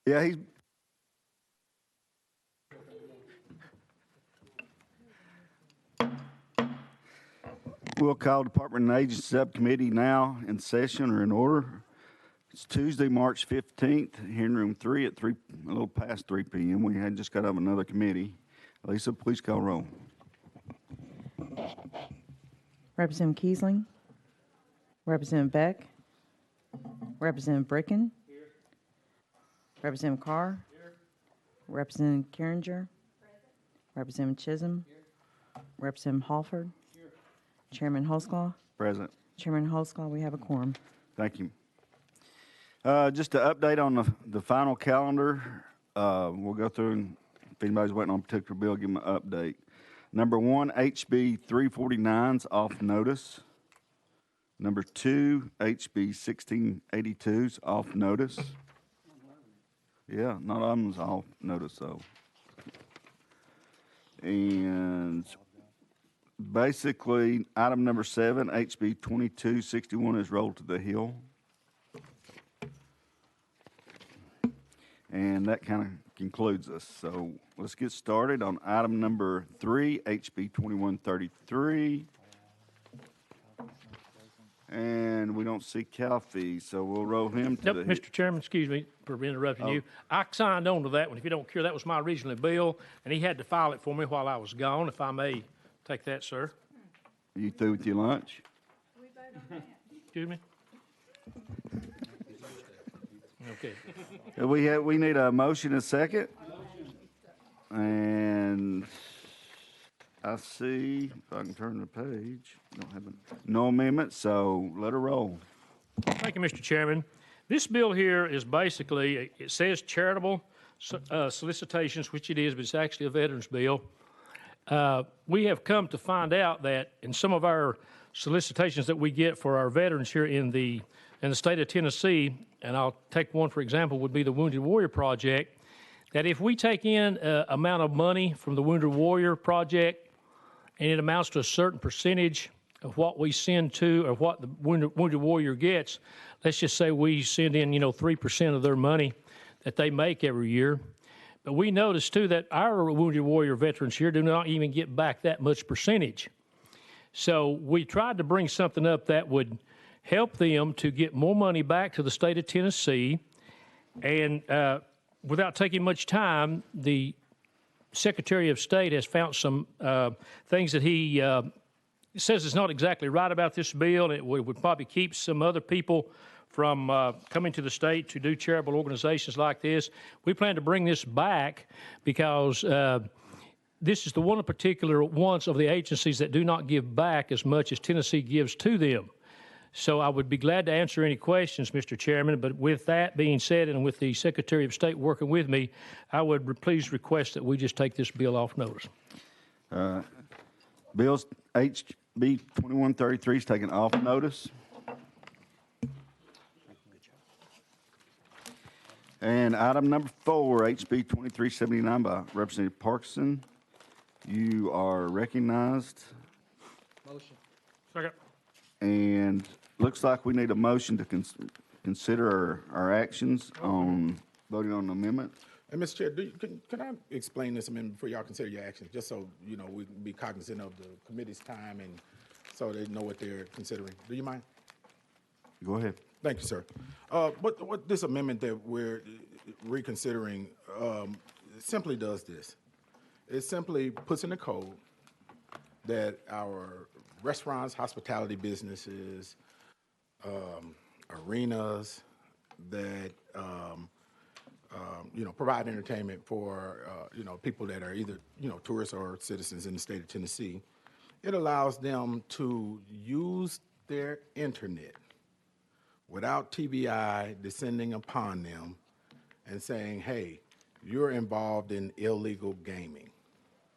Yeah, he's. We'll call Department and Agency Subcommittee now in session or in order. It's Tuesday, March 15th, here in room 3 at a little past 3 p.m. We had just got out of another committee. Lisa, please call roll. Representative Kiesling. Representative Beck. Representative Bricken. Here. Representative Carr. Here. Representative Carringer. Present. Representative Chisholm. Here. Representative Halford. Here. Chairman Holsclaw. Present. Chairman Holsclaw, we have a quorum. Thank you. Just to update on the final calendar, we'll go through and if anybody's waiting on a particular bill, give them an update. Number 1, HB 349's off notice. Number 2, HB 1682's off notice. Yeah, not all of them's off notice though. And basically, item number 7, HB 2261 is rolled to the hill. And that kind of concludes us. So let's get started on item number 3, HB 2133. And we don't see Calfee, so we'll roll him to the... Mr. Chairman, excuse me for interrupting you. I signed on to that one. If you don't care, that was my original bill, and he had to file it for me while I was gone. If I may take that, sir. Are you through with your lunch? We vote on that. Excuse me? Okay. We need a motion and a second. And I see, if I can turn the page, no amendments, so let her roll. Thank you, Mr. Chairman. This bill here is basically, it says charitable solicitations, which it is, but it's actually a veterans bill. We have come to find out that in some of our solicitations that we get for our veterans here in the state of Tennessee, and I'll take one for example, would be the Wounded Warrior Project, that if we take in an amount of money from the Wounded Warrior Project and it amounts to a certain percentage of what we send to or what the Wounded Warrior gets, let's just say we send in, 3% of their money that they make every year. But we notice too that our Wounded Warrior veterans here do not even get back that much percentage. So we tried to bring something up that would help them to get more money back to the state of Tennessee. And without taking much time, the Secretary of State has found some things that he says is not exactly right about this bill. It would probably keep some other people from coming to the state to do charitable organizations like this. We plan to bring this back because this is the one particular ones of the agencies that do not give back as much as Tennessee gives to them. So I would be glad to answer any questions, Mr. Chairman, but with that being said and with the Secretary of State working with me, I would please request that we just take this bill off notice. Bills HB 2133 is taken off notice. And item number 4, HB 2379 by Representative Parkinson. You are recognized. Motion. Second. And looks like we need a motion to consider our actions on voting on the amendment. And Mr. Chair, can I explain this amendment before y'all consider your actions, just so we can be cognizant of the committee's time and so they know what they're considering. Do you mind? Go ahead. Thank you, sir. What this amendment that we're reconsidering simply does this. It simply puts in the code that our restaurants, hospitality businesses, arenas that provide entertainment for people that are either tourists or citizens in the state of Tennessee. It allows them to use their internet without TBI descending upon them and saying, "Hey, you're involved in illegal gaming."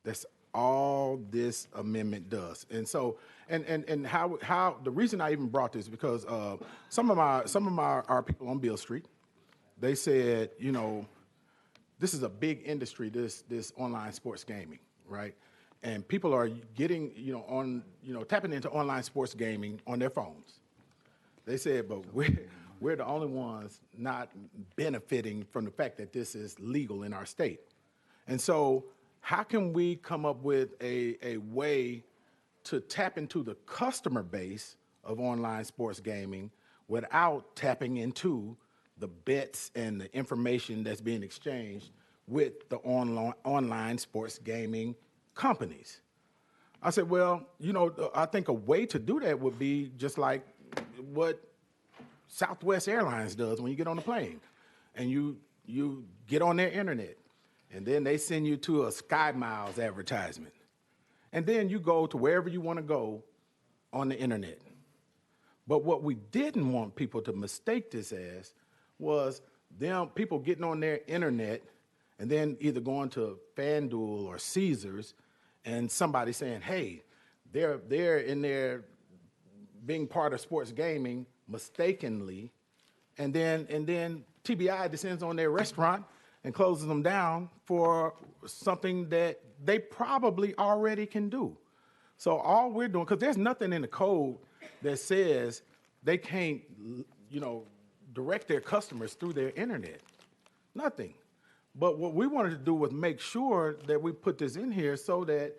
That's all this amendment does. And so, and how the reason I even brought this because some of our people on Beale Street, they said, this is a big industry, this online sports gaming, right? And people are getting, tapping into online sports gaming on their phones. They said, but we're the only ones not benefiting from the fact that this is legal in our state. And so how can we come up with a way to tap into the customer base of online sports gaming without tapping into the bets and the information that's being exchanged with the online sports gaming companies? I said, well, you know, I think a way to do that would be just like what Southwest Airlines does when you get on the plane. And you get on their internet, and then they send you to a Sky Miles advertisement. And then you go to wherever you want to go on the internet. But what we didn't want people to mistake this as was them people getting on their internet and then either going to FanDuel or Caesars and somebody saying, hey, they're in there being part of sports gaming mistakenly, and then TBI descends on their restaurant and closes them down for something that they probably already can do. So all we're doing, because there's nothing in the code that says they can't, you know, direct their customers through their internet. Nothing. But what we wanted to do was make sure that we put this in here so that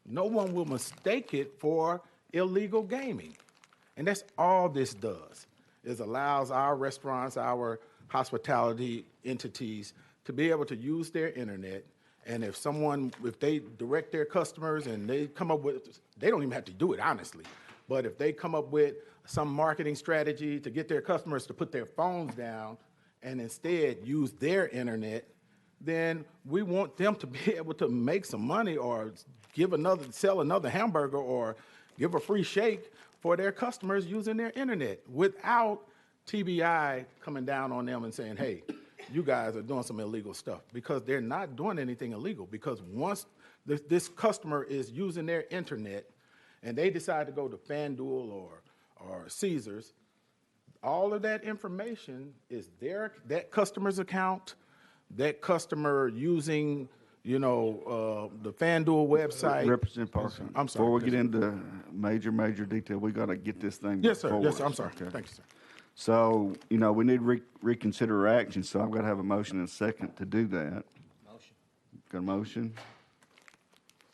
no one will mistake it for illegal gaming. And that's all this does, is allows our restaurants, our hospitality entities to be able to use their internet. And if they direct their customers and they come up with, they don't even have to do it, honestly. But if they come up with some marketing strategy to get their customers to put their phones down and instead use their internet, then we want them to be able to make some money or sell another hamburger or give a free shake for their customers using their internet without TBI coming down on them and saying, hey, you guys are doing some illegal stuff, because they're not doing anything illegal. Because once this customer is using their internet and they decide to go to FanDuel or Caesars, all of that information is that customer's account, that customer using, you know, the FanDuel website. Representative Parker, I'm sorry. before we get into major detail, we got to get this thing Yes, sir. forward. Yes, sir. I'm sorry. Okay. Thank you, sir. So, you know, we need to reconsider our action, so I've got to have a motion and a second to do that. Motion. Got a motion?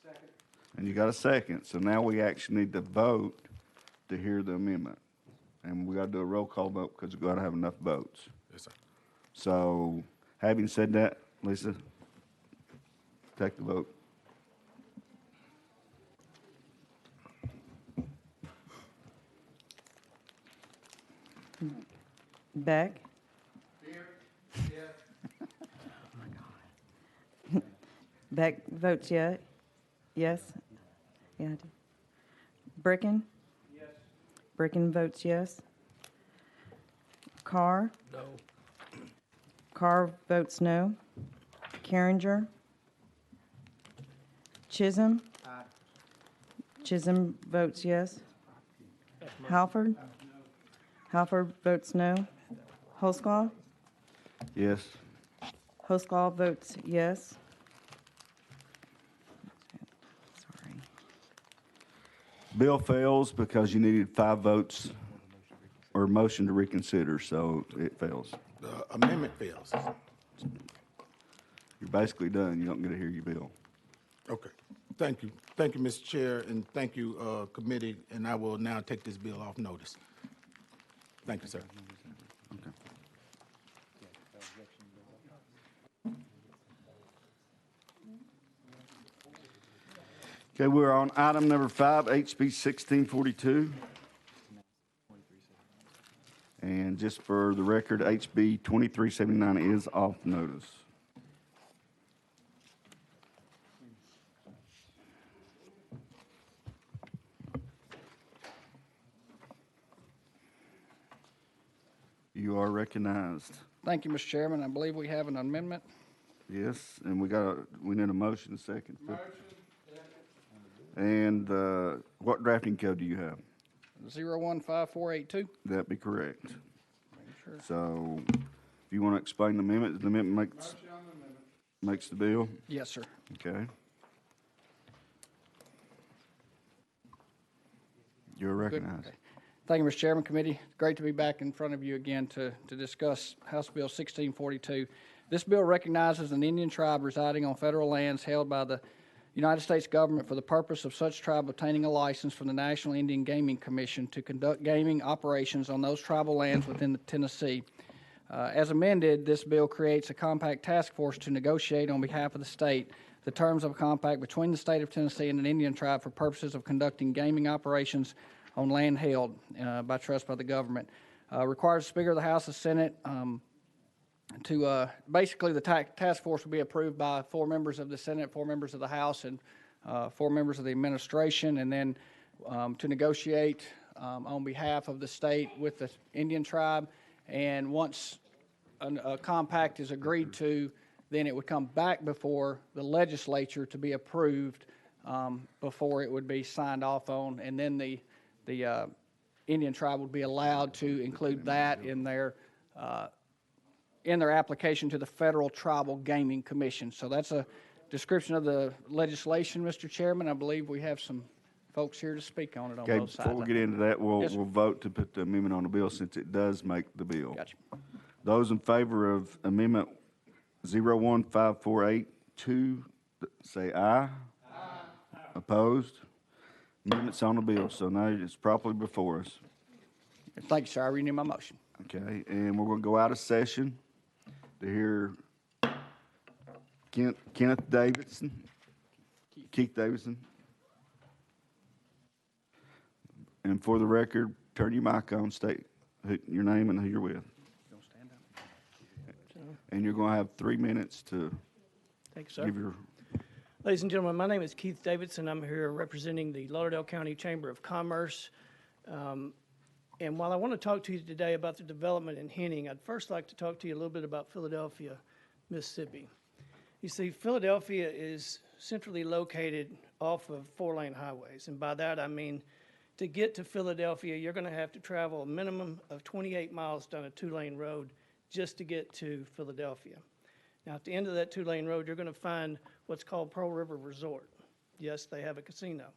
Second. And you got a second, so now we actually need to vote to hear the amendment. And we got to do a roll call vote because we got to have enough votes. Yes, sir. So, having said that, Lisa, take the vote. Beck? Here. Beck votes yes. Yes? Yeah, I do. Bricken? Yes. Bricken votes yes. Carr? No. Carr votes no. Carringer? Chisholm? Chisholm votes yes. Halford? Halford votes no. Holsclaw? Yes. Holsclaw votes yes. Sorry. Bill fails because you needed 5 votes or motion to reconsider, so it fails. The amendment fails. You're basically done. You don't get to hear your bill. Okay. Thank you. Thank you, Mr. Chair, and thank you, committee, and I will now take this bill off notice. Thank you, sir. Okay, we're on item number 5, HB 1642. And just for the record, HB 2379 is off notice. You are recognized. Thank you, Mr. Chairman. I believe we have an amendment. Yes, and we need a motion second. And what drafting code do you have? 015482. That'd be correct. Sure. So, if you want to explain the amendment makes the bill? Yes, sir. Okay. You're recognized. Okay. Thank you, Mr. Chairman. Committee, great to be back in front of you again to discuss House Bill 1642. This bill recognizes an Indian tribe residing on federal lands held by the United States government for the purpose of such tribe obtaining a license from the National Indian Gaming Commission to conduct gaming operations on those tribal lands within Tennessee. As amended, this bill creates a compact task force to negotiate on behalf of the state the terms of a compact between the state of Tennessee and an Indian tribe for purposes of conducting gaming operations on land held by trust by the government. Requires the Speaker of the House and Senate to basically the task force will be approved by 4 members of the Senate, 4 members of the House, and 4 members of the administration, and then to negotiate on behalf of the state with the Indian tribe. And once a compact is agreed to, then it would come back before the legislature to be approved before it would be signed off on, and then the Indian tribe would be allowed to include that in their application to the Federal Tribal Gaming Commission. So that's a description of the legislation, Mr. Chairman. I believe we have some folks here to speak on it on Okay, both sides. before we get into that, Yes, sir. we'll vote to put the amendment on the bill since it does make the bill. Gotcha. Those in favor of Amendment 015482, say aye. Aye. Opposed? Amendment's on the bill, so now it's properly before us. Thank you, sir. I renew my motion. Okay, and we're gonna go out of session to hear Keith Davidson. And for the record, turn your mic on, state your name and who you're with. And you're gonna have 3 minutes to Thank you, sir. give your, Ladies and gentlemen, my name is Keith Davidson. I'm here representing the Lauderdale County Chamber of Commerce. And while I want to talk to you today about the development in Henning, I'd first like to talk to you a little bit about Philadelphia, Mississippi. You see, Philadelphia is centrally located off of 4-lane highways. And by that, I mean, to get to Philadelphia, you're going to have to travel a minimum of 28 miles down a 2-lane road just to get to Philadelphia. Now, at the end of that 2-lane road, you're going to find what's called Pearl River Resort. Yes, they have a casino.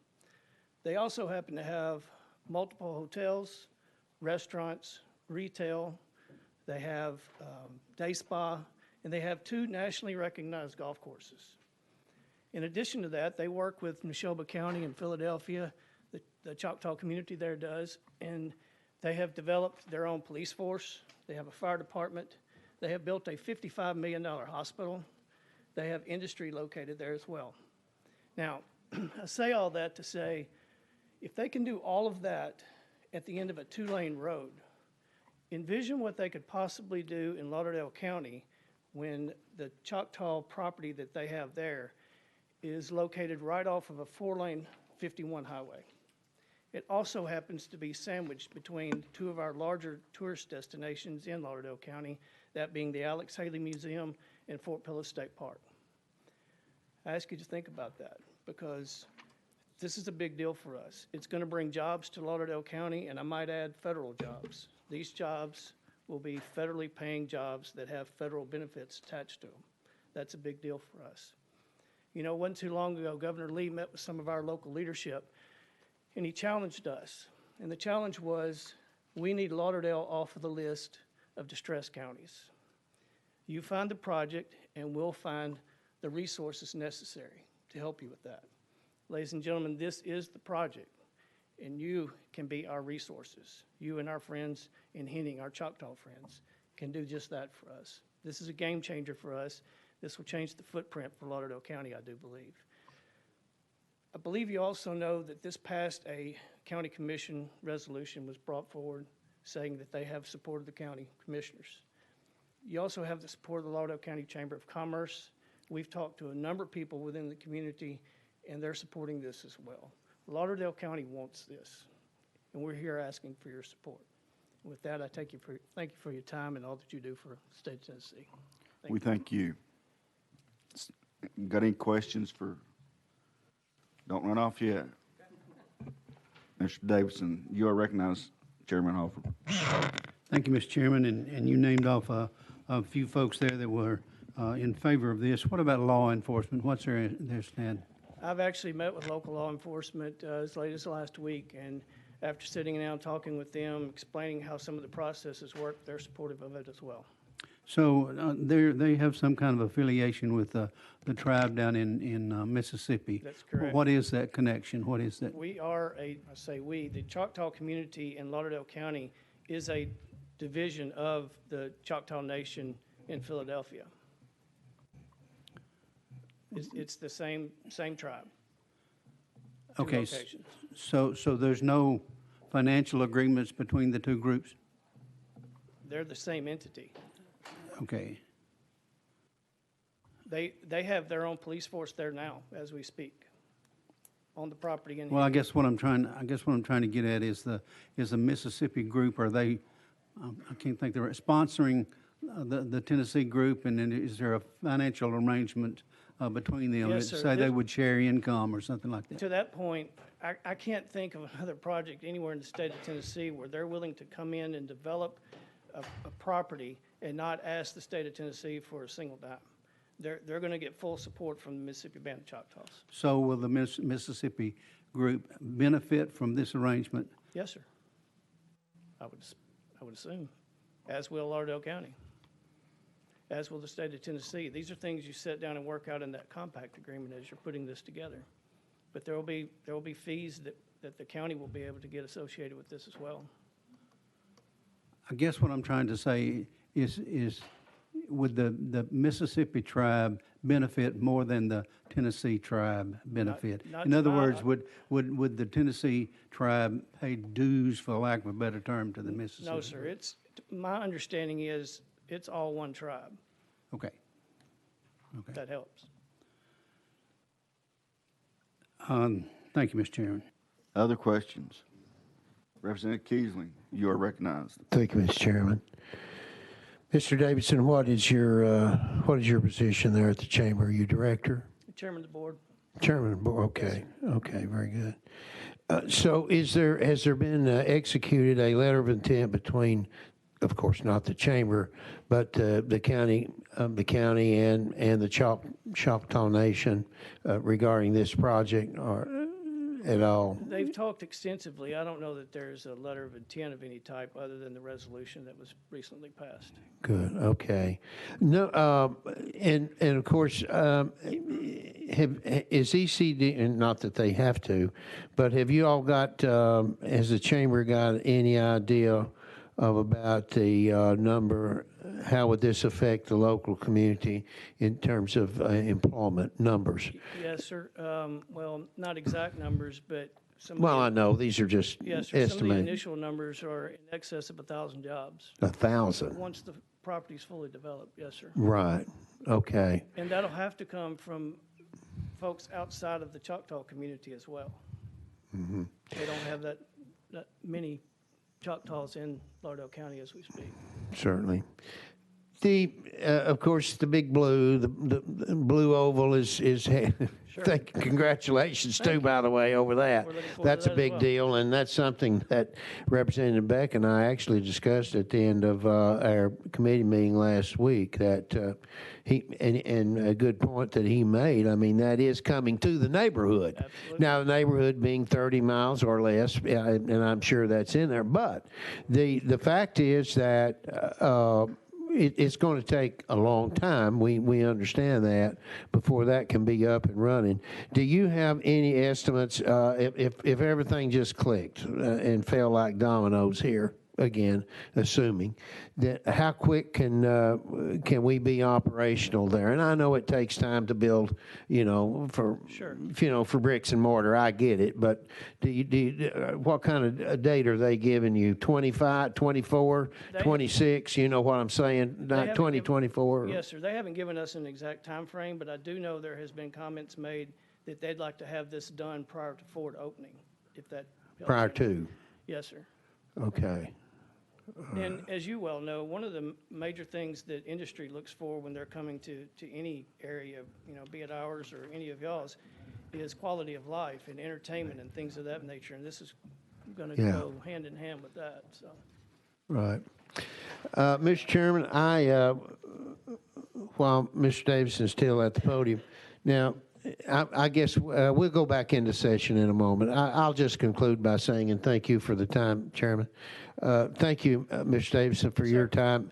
They also happen to have multiple hotels, restaurants, retail. They have day spa, and they have 2 nationally recognized golf courses. In addition to that, they work with Neshoba County in Philadelphia, the Choctaw community there does, and they have developed their own police force. They have a fire department. They have built a $55 million hospital. They have industry located there as well. Now, I say all that to say, if they can do all of that at the end of a 2-lane road, envision what they could possibly do in Lauderdale County when the Choctaw property that they have there is located right off of a 4-lane 51 highway. It also happens to be sandwiched between 2 of our larger tourist destinations in Lauderdale County, that being the Alex Haley Museum and Fort Pillow State Park. I ask you to think about that because this is a big deal for us. It's going to bring jobs to Lauderdale County, and I might add federal jobs. These jobs will be federally paying jobs that have federal benefits attached to them. That's a big deal for us. You know, it wasn't too long ago, Governor Lee met with some of our local leadership, and he challenged us. And the challenge was, we need Lauderdale off of the list of distressed counties. You find the project, and we'll find the resources necessary to help you with that. Ladies and gentlemen, this is the project, and you can be our resources. You and our friends in Henning, our Choctaw friends, can do just that for us. This is a game changer for us. This will change the footprint for Lauderdale County, I do believe. I believe you also know that this past a county commission resolution was brought forward saying that they have support of the county commissioners. You also have the support of the Lauderdale County Chamber of Commerce. We've talked to a number of people within the community, and they're supporting this as well. Lauderdale County wants this, and we're here asking for your support. With that, I thank you for your time and all that you do for the state of Tennessee. we thank you. Got any questions for, don't run off yet. Mr. Davidson, you are recognized, Chairman Holford. Thank you, Mr. Chairman, and you named off a few folks there that were in favor of this. What about law enforcement? What's their stand? I've actually met with local law enforcement as late as last week, and after sitting down, talking with them, explaining how some of the processes work, they're supportive of it as well. So they have some kind of affiliation with the tribe down in Mississippi. That's correct. What is that connection? What is that? We are the Choctaw community in Lauderdale County is a division of the Choctaw Nation in Philadelphia. It's the same tribe. Two Okay, locations. so there's no financial agreements between the two groups? They're the same entity. Okay. They have their own police force there now, as we speak, on the property in. Well, I guess what I'm trying to get at is the Mississippi group, are they, I can't think, they're sponsoring the Tennessee group, and then is there a financial arrangement between them? Yes, sir. Say they would share income or something like that? To that point, I can't think of another project anywhere in the state of Tennessee where they're willing to come in and develop a property and not ask the state of Tennessee for a single dime. They're going to get full support from the Mississippi Band of Choctaws. So will the Mississippi group benefit from this arrangement? Yes, sir. I would assume, as will Lauderdale County, as will the state of Tennessee. These are things you sit down and work out in that compact agreement as you're putting this together. But there will be fees that the county will be able to get associated with this as well. I guess what I'm trying to say is would the Mississippi tribe benefit more than the Tennessee tribe benefit? not In to other my- words, would the Tennessee tribe pay dues, for lack of a better term, to the Mississippi? No, sir. My understanding is it's all one tribe. Okay. Okay. That helps. Thank you, Mr. Chairman. Other questions? Representative Keesling, you are recognized. Thank you, Mr. Chairman. Mr. Davidson, what is your position there at the chamber? Are you director? Chairman of the board. Chairman of the board, okay. Okay, very good. So has there been executed a letter of intent between, of course, not the chamber, but the county and the Choctaw Nation regarding this project or at all? They've talked extensively. I don't know that there's a letter of intent of any type other than the resolution that was recently passed. Good, okay. No, and of course, is ECD, and not that they have to, but have you all got, has the chamber got any idea of about the number, how would this affect the local community in terms of employment numbers? Yes, sir. Well, not exact numbers, but some. Well, I know, these are just Yes, sir. Some of the estimated. initial numbers are in excess of 1,000 jobs 1,000, once the property's fully developed. Yes, sir. right, okay. And that'll have to come from folks outside of the Choctaw community as well. Mm-hmm. They don't have that many Choctaws in Lauderdale County as we speak. Certainly. Of course, the big blue, the blue oval is congratulations too, by the way, over that. We're looking forward That's to a that as big well. deal, and that's something that Representative Beck and I actually discussed at the end of our committee meeting last week. That and a good point that he made. I mean, that is coming to the neighborhood. Absolutely. Now, the neighborhood being 30 miles or less, and I'm sure that's in there. But the fact is that. It's going to take a long time. We understand that before that can be up and running. Do you have any estimates if everything just clicked and fell like dominoes here? Again, assuming that how quick can we be operational there? And I know it takes time to build, for Sure. for bricks and mortar. I get it, but what kind of date are they giving you? 25, 24, 26? You know what I'm saying? Not haven't 2024. Yes, sir. They haven't given us an exact time frame, but I do know there has been comments made that they'd like to have this done prior to Ford opening, if that helps Prior you. to. Yes, sir. Okay. And as you well know, one of the major things that industry looks for when they're coming to any area, be it ours or any of y'all's, is quality of life and entertainment and things of that nature. And this is going to Yeah. go hand in hand with that. So, Right. Mr. Chairman, while Mr. Davison's still at the podium, now, I guess we'll go back into session in a moment. I'll just conclude by saying, and thank you for the time, Chairman. Thank you, Mr. Davidson, for your time,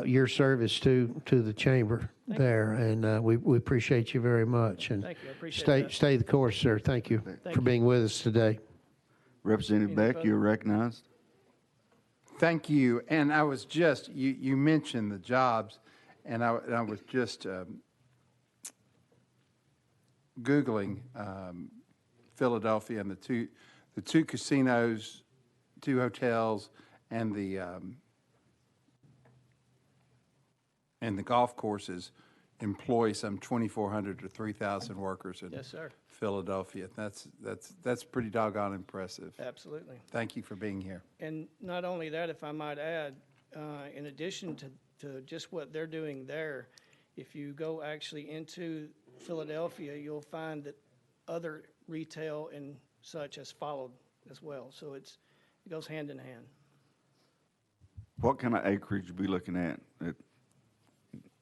your service to the chamber there, and we appreciate you very much. And Thank you. I appreciate that. stay the course, sir. Thank you for being with us today. Representative Beck, you're recognized. Thank you. And I was just, you mentioned the jobs, and I was just Googling Philadelphia and the two casinos, 2 hotels, and the golf courses employ some 2,400 to 3,000 workers in Yes, sir. Philadelphia. That's pretty doggone impressive. Absolutely. Thank you for being here. And not only that, if I might add, in addition to just what they're doing there, if you go actually into Philadelphia, you'll find that other retail and such has followed as well. So it goes hand in hand. What kind of acreage be looking at?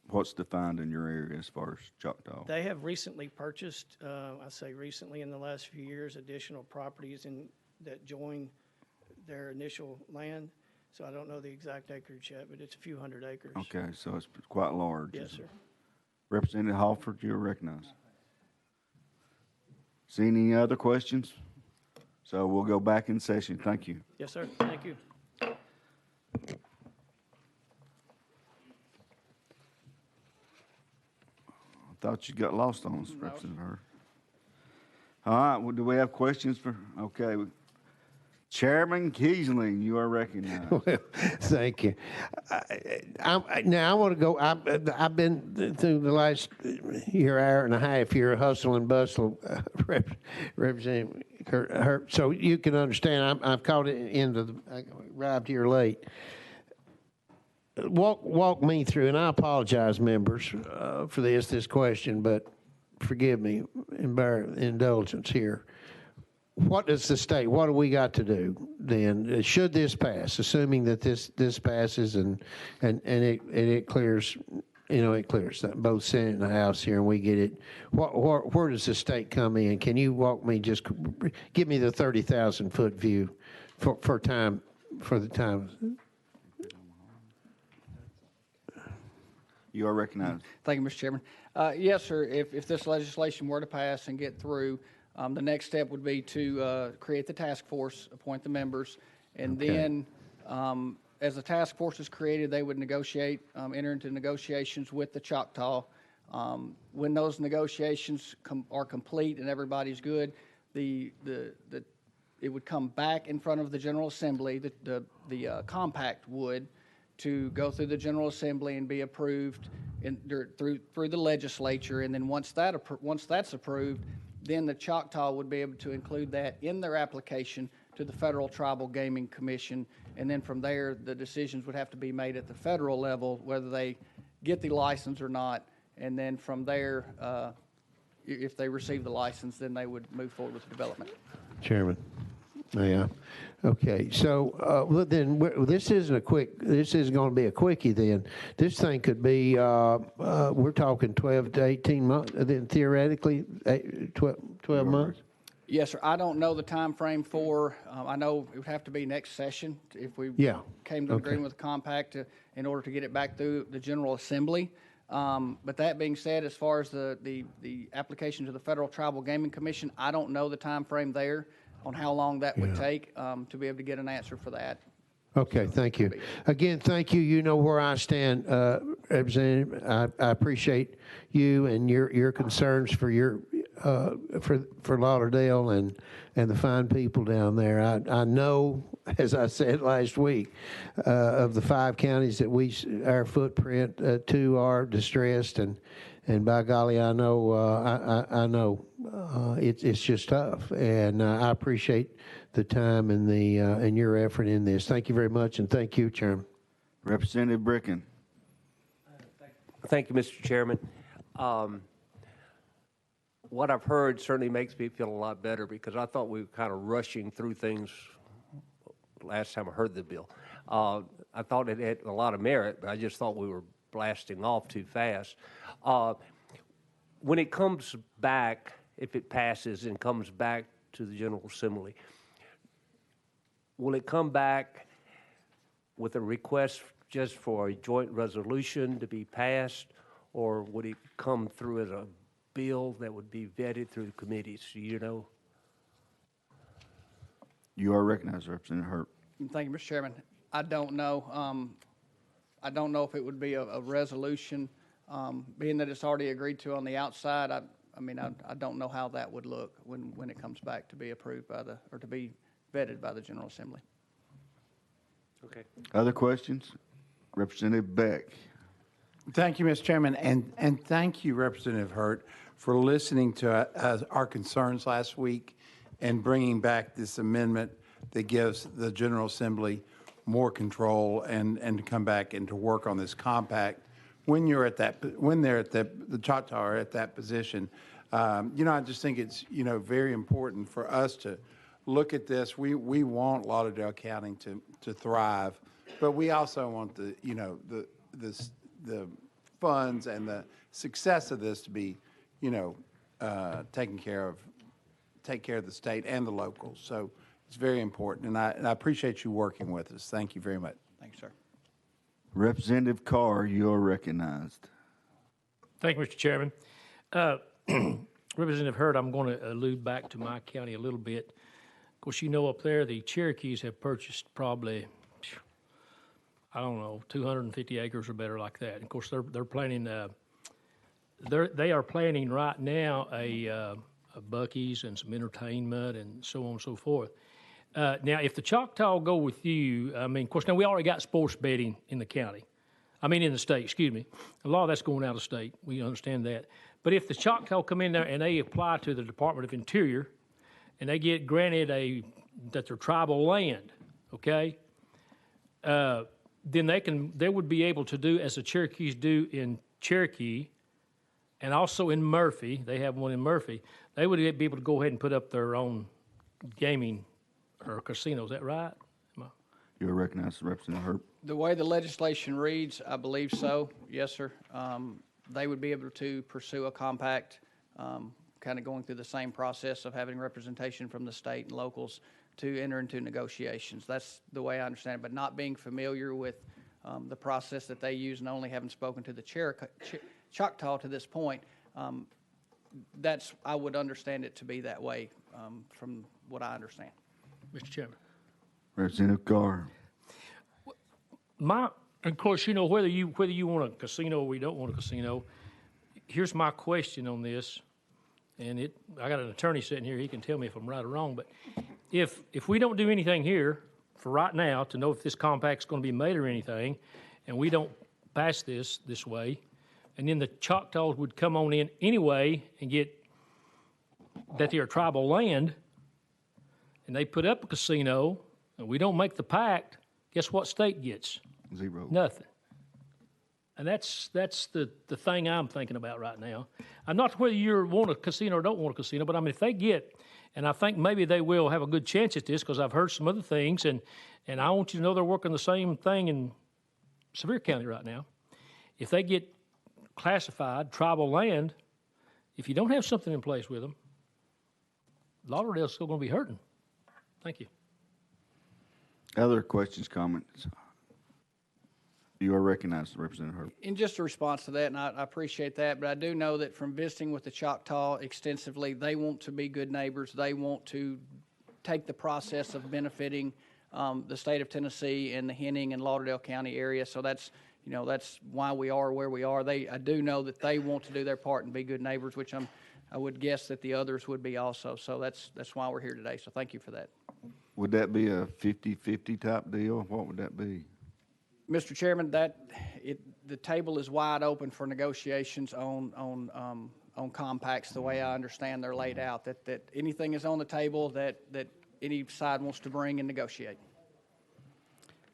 What's defined in your area as far as Choctaw? They have recently purchased, I say recently in the last few years, additional properties that join their initial land. So I don't know the exact acreage yet, but it's a few hundred acres. Okay, so it's quite large. Yes, sir. Representative Halford, you're recognized. See any other questions? So we'll go back in session. Thank you. Yes, sir. Thank you. I thought you got lost on us, Representative Hurd. All right, well, do we have questions for, okay. Chairman Kiesling, you are recognized. Well, thank you. Now I want to go. I've been through the last hour and a half here, hustle and bustle, Representative Hurt. So you can understand. I've caught it I arrived here late. Walk me through, and I apologize, members, for this question, but forgive me, indulgence here. What does the state? What do we got to do then? Should this pass, assuming that this passes and it clears, it clears both Senate and the House here, and we get it. Where does the state come in? Can you walk me? Just give me the 30,000-foot view for the time. You are recognized. Thank you, Mr. Chairman. Yes, sir. If this legislation were to pass and get through, the next step would be to create the task force, appoint the members, and then as the task force is created, they would enter into negotiations with the Choctaw. When those negotiations are complete and everybody's good, it would come back in front of the General Assembly. The compact would to go through the General Assembly and be approved through the legislature, and then once that's approved, then the Choctaw would be able to include that in their application to the Federal Tribal Gaming Commission, and then from there, the decisions would have to be made at the federal level, whether they get the license or not, and then from there, if they receive the license, then they would move forward with development. Chairman. Yeah. Okay. So then this isn't going to be a quickie. Then this thing could be. We're talking 12 to 18 months. Then theoretically, 12 months. Yes, sir. I don't know the time frame for. I know it would have to be next session if we came to an agreement with the compact in order to get it back through the General Assembly. But that being said, as far as the application to the Federal Tribal Gaming Commission, I don't know the time frame there on how long that would take to be able to get an answer for that. Okay, thank you. Again, thank you. You know where I stand, Representative. I appreciate you and your concerns for for Lauderdale and the fine people down there. I know, as I said last week, of the 5 counties that our footprint 2 are distressed, and by golly, I know it's just tough, and I appreciate the time and your effort in this. Thank you very much, and thank you, Chairman. Representative Bricken. Thank you, Mr. Chairman. What I've heard certainly makes me feel a lot better, because I thought we were kind of rushing through things last time I heard the bill. I thought it had a lot of merit, but I just thought we were blasting off too fast. when it comes back, if it passes and comes back to the General Assembly, will it come back with a request just for a joint resolution to be passed, or would it come through as a bill that would be vetted through the committees? Do you know? You are recognized, Representative Hurt. Thank you, Mr. Chairman. I don't know. I don't know if it would be a resolution, being that it's already agreed to on the outside. I mean, I don't know how that would look when it comes back to be approved by or to be vetted by the General Assembly. Okay. Other questions? Representative Beck. Thank you, Mr. Chairman, and thank you, Representative Hurt, for listening to our concerns last week and bringing back this amendment that gives the General Assembly more control and to come back and to work on this compact when you're at that, when they're at the Choctaw are at that position. I just think it's, very important for us to look at this. We want Lauderdale County to thrive, but we also want the funds and the success of this to be, take care of the state and the locals. So it's very important, and I appreciate you working with us. Thank you very much. Thank you, sir. Representative Carr, you are recognized. Thank you, Mr. Chairman. Representative Hurd, I'm going to allude back to my county a little bit. Of course, up there, the Cherokees have purchased probably, I don't know, 250 acres or better like that. And of course, they're planning, they are planning right now a Buc-ee's and some entertainment and so on and so forth. Now, if the Choctaw go with you, I mean, of course, now we already got sports betting in the county. I mean, in the state, excuse me. A lot of that's going out of state. We understand that. But if the Choctaw come in there and they apply to the Department of Interior and they get granted that they're tribal land, okay, then they would be able to do as the Cherokees do in Cherokee and also in Murphy. They have one in Murphy. They would be able to go ahead and put up their own gaming or casino. Is that right? You are recognized, Representative Hurt. The way the legislation reads, I believe so. Yes, sir. They would be able to pursue a compact, kind of going through the same process of having representation from the state and locals to enter into negotiations. That's the way I understand it, but not being familiar with the process that they use and only having spoken to the Choctaw to this point, I would understand it to be that way from what I understand. Mr. Chairman. Representative Carr. Of course, whether you want a casino or we don't want a casino, here's my question on this, and I got an attorney sitting here. He can tell me if I'm right or wrong. But if we don't do anything here for right now to know if this compact's going to be made or anything, and we don't pass this way, and then the Choctaws would come on in anyway and get that they're tribal land, and they put up a casino, and we don't make the pact, guess what state gets? Zero. Nothing. And that's the thing I'm thinking about right now. I'm not whether you want a casino or don't want a casino, but I mean, if they get, and I think maybe they will have a good chance at this because I've heard some other things, and I want you to know they're working the same thing in Sevier County right now. If they get classified tribal land, if you don't have something in place with them, Lauderdale's still going to be hurting. Thank you. Other questions, comments? You are recognized, Representative Hurt. In just a response to that, and I appreciate that, but I do know that from visiting with the Choctaw extensively, they want to be good neighbors. They want to take the process of benefiting the state of Tennessee and the Henning and Lauderdale County area. So that's why we are where we are. I do know that they want to do their part and be good neighbors, which I would guess that the others would be also. So that's why we're here today. So thank you for that. Would that be a 50-50 type deal? What would that be? Mr. Chairman, the table is wide open for negotiations on compacts. The way I understand they're laid out, that anything is on the table that any side wants to bring and negotiate.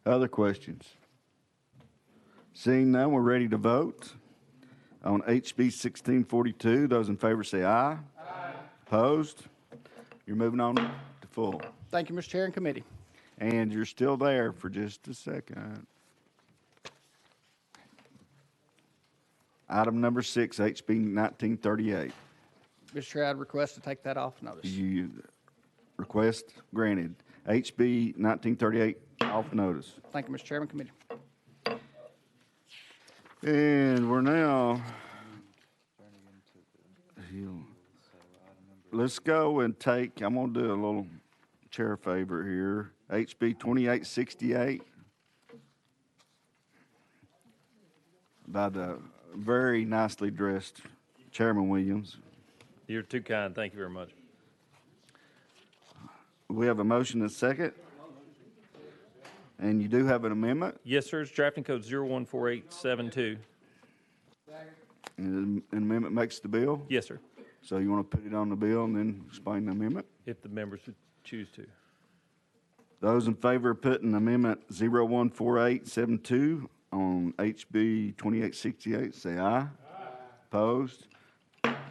Other questions? Seeing none, we're ready to vote on HB 1642. Those in favor say aye. Aye. Opposed? You're moving on to full. Thank you, Mr. Chair and committee. And you're still there for just a second. Item number 6, HB 1938. Mr. Chair, I'd request to take that off notice. You request granted. HB 1938 off notice. Thank you, Mr. Chairman. Committee. And we're now, let's go and take, I'm going to do a little chair favor here. HB 2868 by the very nicely dressed Chairman Williams. You're too kind. Thank you very much. We have a motion and a second. And you do have an amendment. Yes, sir. It's drafting code 014872. And an amendment makes the bill. Yes, sir. So you want to put it on the bill and then explain the amendment? If the members would choose to. Those in favor of putting amendment 014872 on HB 2868, say aye. Aye. Opposed?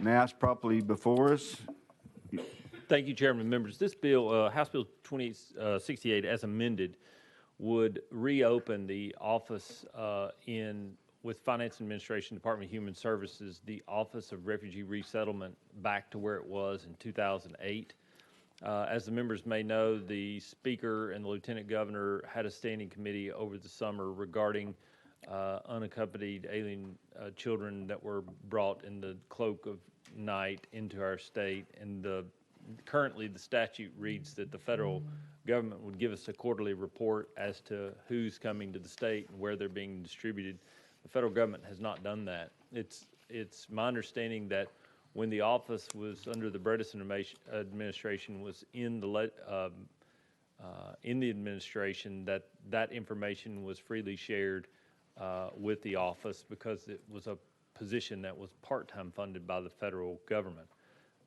Now it's properly before us. Thank you, Chairman and members. This bill, House Bill 2868, as amended, would reopen the office with Finance Administration, Department of Human Services, the Office of Refugee Resettlement back to where it was in 2008. As the members may know, the Speaker and the Lieutenant Governor had a standing committee over the summer regarding unaccompanied alien children that were brought in the cloak of night into our state. And currently the statute reads that the federal government would give us a quarterly report as to who's coming to the state and where they're being distributed. The federal government has not done that. It's my understanding that when the office was under the Bredesen administration was in the administration, that information was freely shared with the office because it was a position that was part-time funded by the federal government.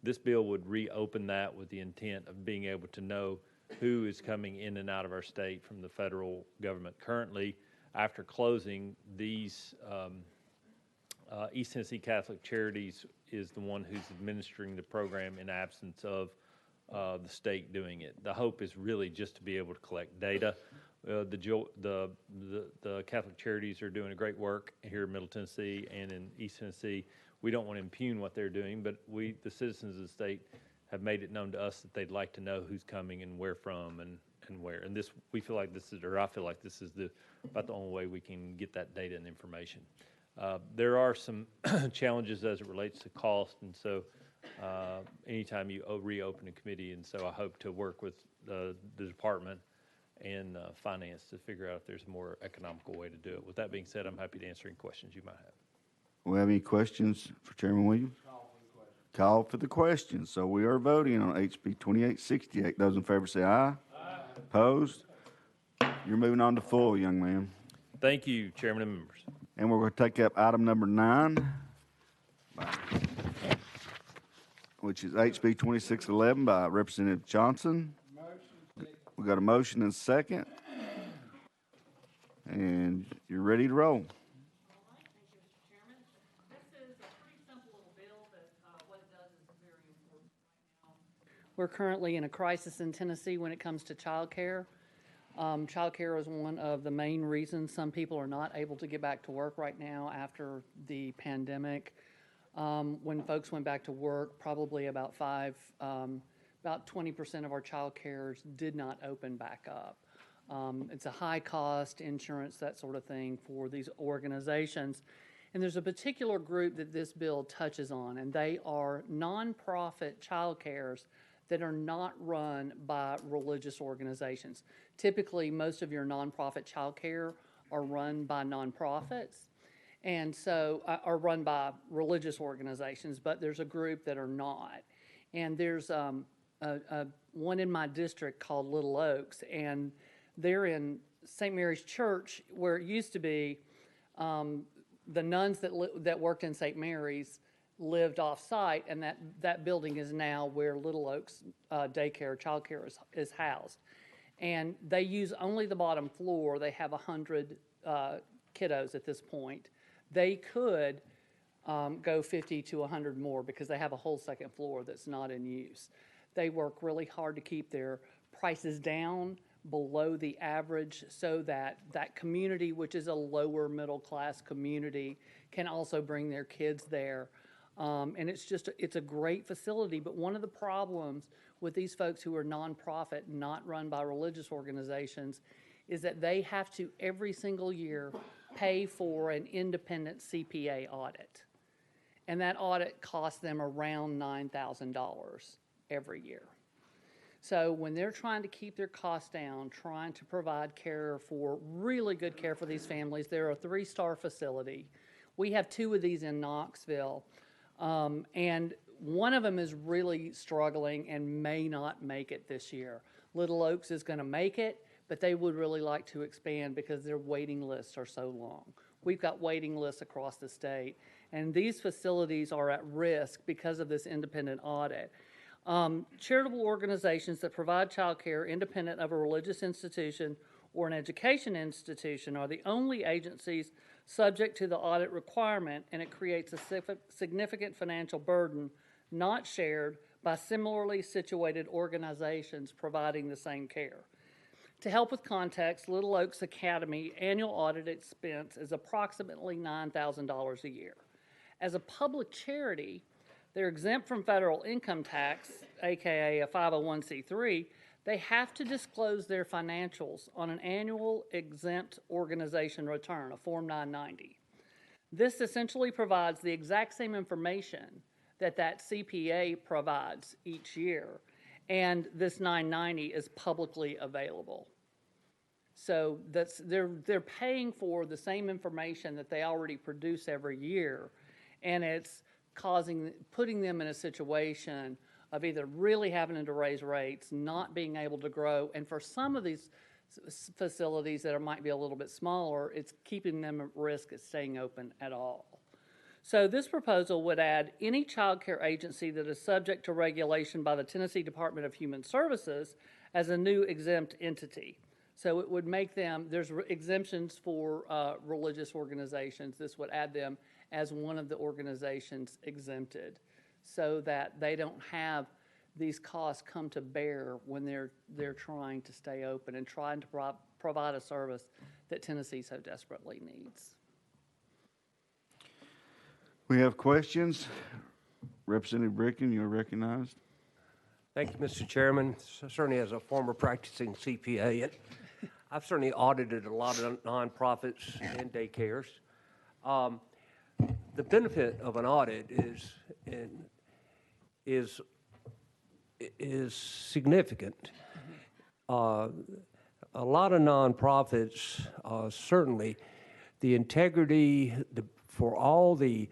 This bill would reopen that with the intent of being able to know who is coming in and out of our state from the federal government. Currently, after closing, these East Tennessee Catholic Charities is the one who's administering the program in absence of the state doing it. The hope is really just to be able to collect data. The Catholic Charities are doing a great work here in Middle Tennessee and in East Tennessee. We don't want to impugn what they're doing, but the citizens of the state, have made it known to us that they'd like to know who's coming and where from and where. And this, I feel like this is about the only way we can get that data and information. There are some challenges as it relates to cost, and so anytime you reopen a committee, and so I hope to work with the department and finance to figure out if there's a more economical way to do it. With that being said, I'm happy to answer any questions you might have. We have any questions for Chairman Williams? Call for the question. So we are voting on HB 2868. Those in favor say aye. Aye. Opposed? You're moving on to full, young man. Thank you, Chairman and members. And we're going to take up item number 9, which is HB 2611 by Representative Johnson. We got a motion and a second. And you're ready to roll. We're currently in a crisis in Tennessee when it comes to child care. Child care is one of the main reasons some people are not able to get back to work right now after the pandemic. When folks went back to work, probably about 20% of our child cares did not open back up. It's a high cost, insurance, that sort of thing for these organizations. And there's a particular group that this bill touches on, and they are nonprofit child cares that are not run by religious organizations. Typically, most of your nonprofit child care are run by nonprofits, and so are run by religious organizations, but there's a group that are not. And there's one in my district called Little Oaks, and they're in St. Mary's Church, where it used to be the nuns that worked in St. Mary's lived off-site, and that building is now where Little Oaks daycare, child care is housed. And they use only the bottom floor. They have 100 kiddos at this point. They could go 50 to 100 more because they have a whole second floor that's not in use. They work really hard to keep their prices down, below the average so that that community, which is a lower middle class community, can also bring their kids there. And it's a great facility, but one of the problems with these folks who are nonprofit, not run by religious organizations, is that they have to every single year pay for an independent CPA audit. And that audit costs them around $9,000 every year. So when they're trying to keep their costs down, trying to provide care for, really good care for these families, they're a 3-star facility. We have 2 of these in Knoxville, and one of them is really struggling and may not make it this year. Little Oaks is going to make it, but they would really like to expand because their waiting lists are so long. We've got waiting lists across the state, and these facilities are at risk because of this independent audit. Charitable organizations that provide child care independent of a religious institution or an education institution are the only agencies subject to the audit requirement, and it creates a significant financial burden not shared by similarly situated organizations providing the same care. To help with context, Little Oaks Academy annual audit expense is approximately $9,000 a year. As a public charity, they're exempt from federal income tax, aka a 501c3. They have to disclose their financials on an annual exempt organization return, a Form 990. This essentially provides the exact same information that CPA provides each year, and this 990 is publicly available. So they're paying for the same information that they already produce every year, and it's putting them in a situation of either really having to raise rates, not being able to grow, and for some of these facilities that might be a little bit smaller, it's keeping them at risk of staying open at all. So this proposal would add any child care agency that is subject to regulation by the Tennessee Department of Human Services as a new exempt entity. So it would make them, there's exemptions for religious organizations. This would add them as one of the organizations exempted so that they don't have these costs come to bear when they're trying to stay open and trying to provide a service that Tennessee so desperately needs. We have questions. Representative Bricken, you're recognized. Thank you, Mr. Chairman. Certainly as a former practicing CPA, I've certainly audited a lot of nonprofits and daycares. The benefit of an audit is significant. A lot of nonprofits, certainly, the integrity for all the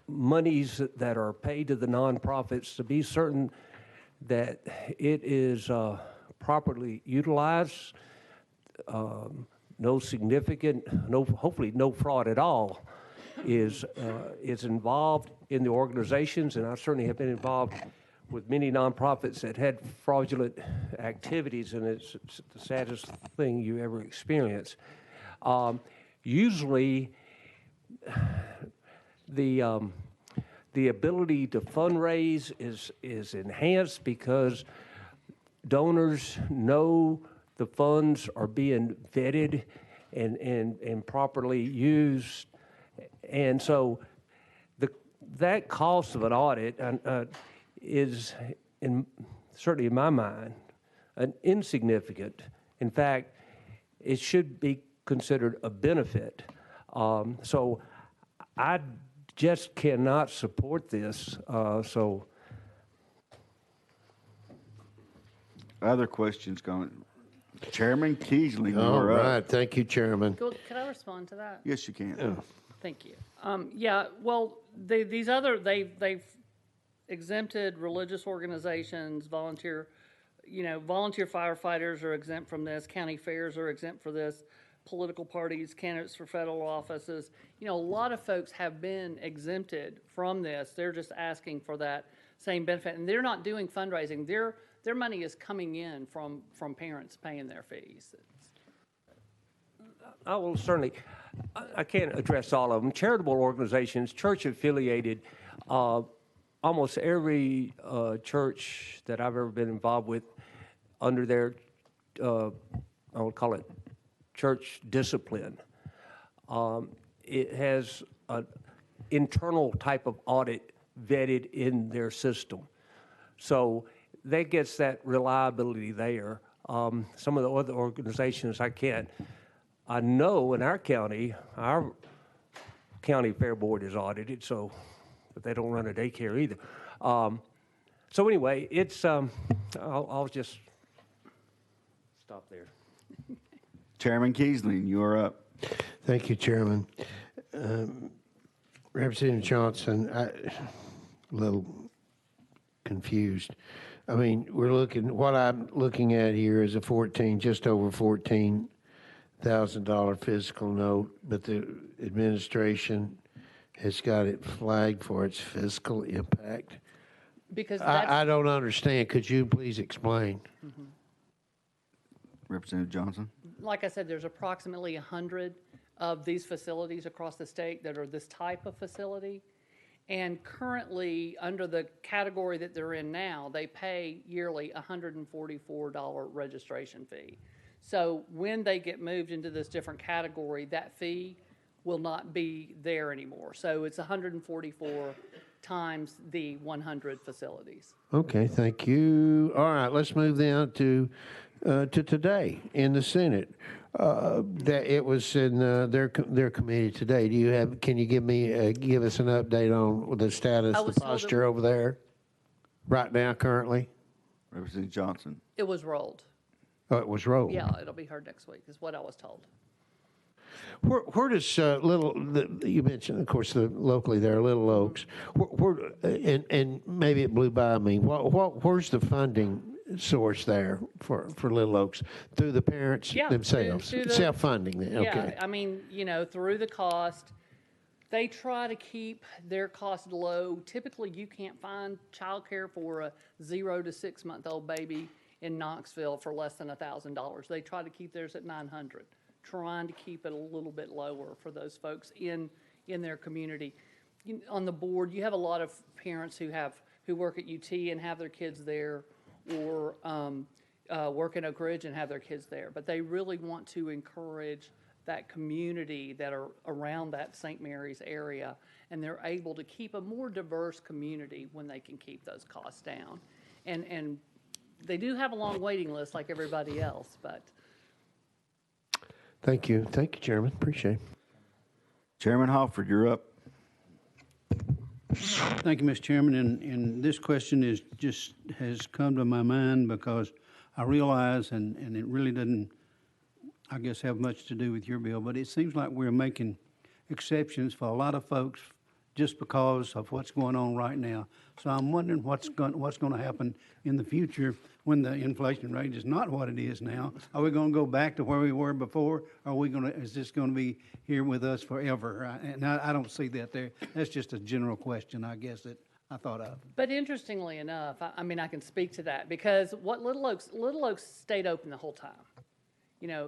monies that are paid to the nonprofits, to be certain that it is properly utilized, hopefully no fraud at all is involved in the organizations, and I certainly have been involved with many nonprofits that had fraudulent activities, and it's the saddest thing you ever experience. Usually, the ability to fundraise is enhanced because donors know the funds are being vetted and properly used, and so that cost of an audit is, certainly in my mind, insignificant. In fact, it should be considered a benefit. So I just cannot support this. Other questions going? Chairman Keesley, All you're up. right, thank you, Chairman. Could I respond to that? Yes, you can. Thank you. Yeah, well, they've exempted religious organizations, volunteer firefighters are exempt from this, county fairs are exempt for this, political parties, candidates for federal offices. A lot of folks have been exempted from this. They're just asking for that same benefit, and they're not doing fundraising. Their money is coming in from parents paying their fees. I will certainly, I can't address all of them. Charitable organizations, church affiliated, almost every church that I've ever been involved with, under their I would call it church discipline. It has an internal type of audit vetted in their system. So that gets that reliability there. Some of the other organizations I know in our county fair board is audited, so, but they don't run a daycare either. So anyway, it's, I'll just stop there. Chairman Keesling, you are up. Thank you, Chairman. Representative Johnson, a little confused. I mean, what I'm looking at here is just over $14,000 fiscal note, but the administration has got it flagged for its fiscal impact. Because I don't understand. Could you please explain? Representative Johnson. like I said, there's approximately 100 of these facilities across the state that are this type of facility. And currently, under the category that they're in now, they pay yearly $144 registration fee. So when they get moved into this different category, that fee will not be there anymore. So it's 144 times the 100 facilities. Okay, thank you. All right, let's move then to today in the Senate. That it was in their committee today. Can you give us an update on the status, the posture over there right now currently? Representative Johnson. It was rolled. Oh, it was rolled. Yeah, it'll be heard next week, is what I was told. Where does you mentioned, of course, locally there are Little Oaks. And maybe it blew by me. Where's the funding source there for Little Oaks? Through the parents themselves? Through Self-funding then, okay. Yeah, I mean, through the cost, they try to keep their cost low. Typically, you can't find childcare for a 0 to 6 month old baby in Knoxville for less than $1,000. They try to keep theirs at $900, trying to keep it a little bit lower for those folks in their community. On the board, you have a lot of parents who work at UT and have their kids there, or work in Oak Ridge and have their kids there. But they really want to encourage that community that are around that St. Mary's area, and they're able to keep a more diverse community when they can keep those costs down. And they do have a long waiting list like everybody else, but. Thank you, Chairman. Appreciate it. Chairman Hofford, you're up. Thank you, Mr. Chairman. And this question has come to my mind because I realize, and it really doesn't, I guess, have much to do with your bill, but it seems like we're making exceptions for a lot of folks just because of what's going on right now. So I'm wondering what's going to happen in the future when the inflation rate is not what it is now. Are we going to go back to where we were before? Or is this going to be here with us forever? And I don't see that there. That's just a general question, I guess, that I thought of. But interestingly enough, I mean, I can speak to that because what Little Oaks stayed open the whole time.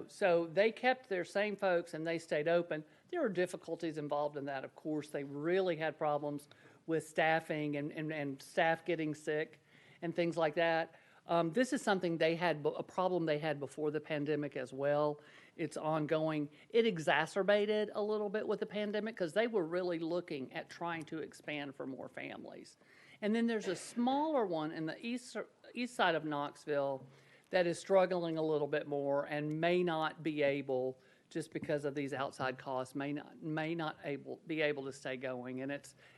So they kept their same folks and they stayed open. There were difficulties involved in that, of course. They really had problems with staffing and staff getting sick and things like that. This is something a problem they had before the pandemic as well. It's ongoing. It exacerbated a little bit with the pandemic because they were really looking at trying to expand for more families. And then there's a smaller one in the east side of Knoxville that is struggling a little bit more and may not be able, just because of these outside costs, may not be able to stay going, and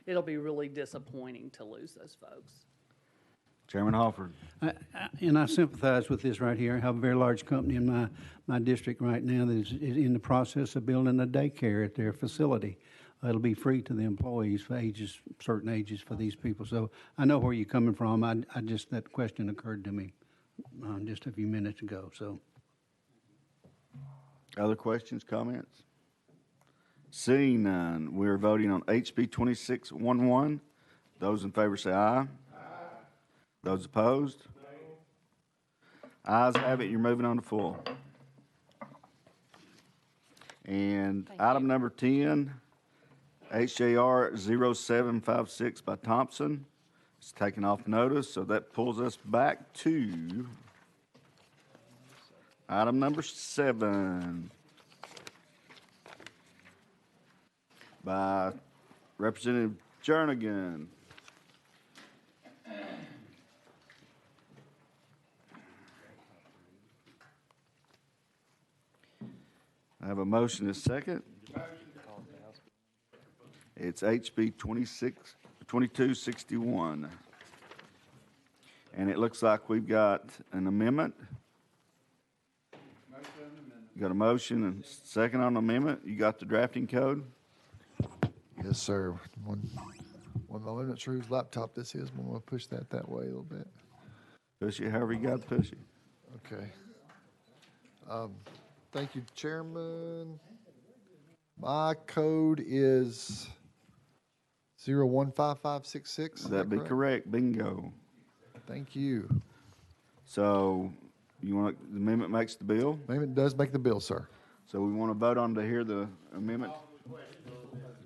it'll be really disappointing to lose those folks. Chairman Hofford. And I sympathize with this right here. I have a very large company in my district right now that is in the process of building a daycare at their facility. It'll be free to the employees for certain ages for these people. So I know where you're coming from. That question occurred to me just a few minutes ago. So. Other questions, comments? Seeing none, we're voting on HB 2611. Those in favor say aye. Aye. Those opposed? No. Ayes have it. You're moving on to full. And item number 10, HJR 0756 by Thompson. It's taken off notice, so that pulls us back to Item number 7 by Representative Jernigan. I have a motion and a second. It's HB 2261. And it looks like we've got an amendment. Got a motion and second on the amendment. You got the drafting code? Yes, sir. One moment. I'm not sure whose laptop this is. I'm going to push that way a little bit. Push it however you got to push it. Okay. Thank you, Chairman. My code is 015566. That'd be correct. Bingo. Thank you. So you want, the amendment makes the bill? Amendment does make the bill, sir. So we want to vote on to hear the amendment?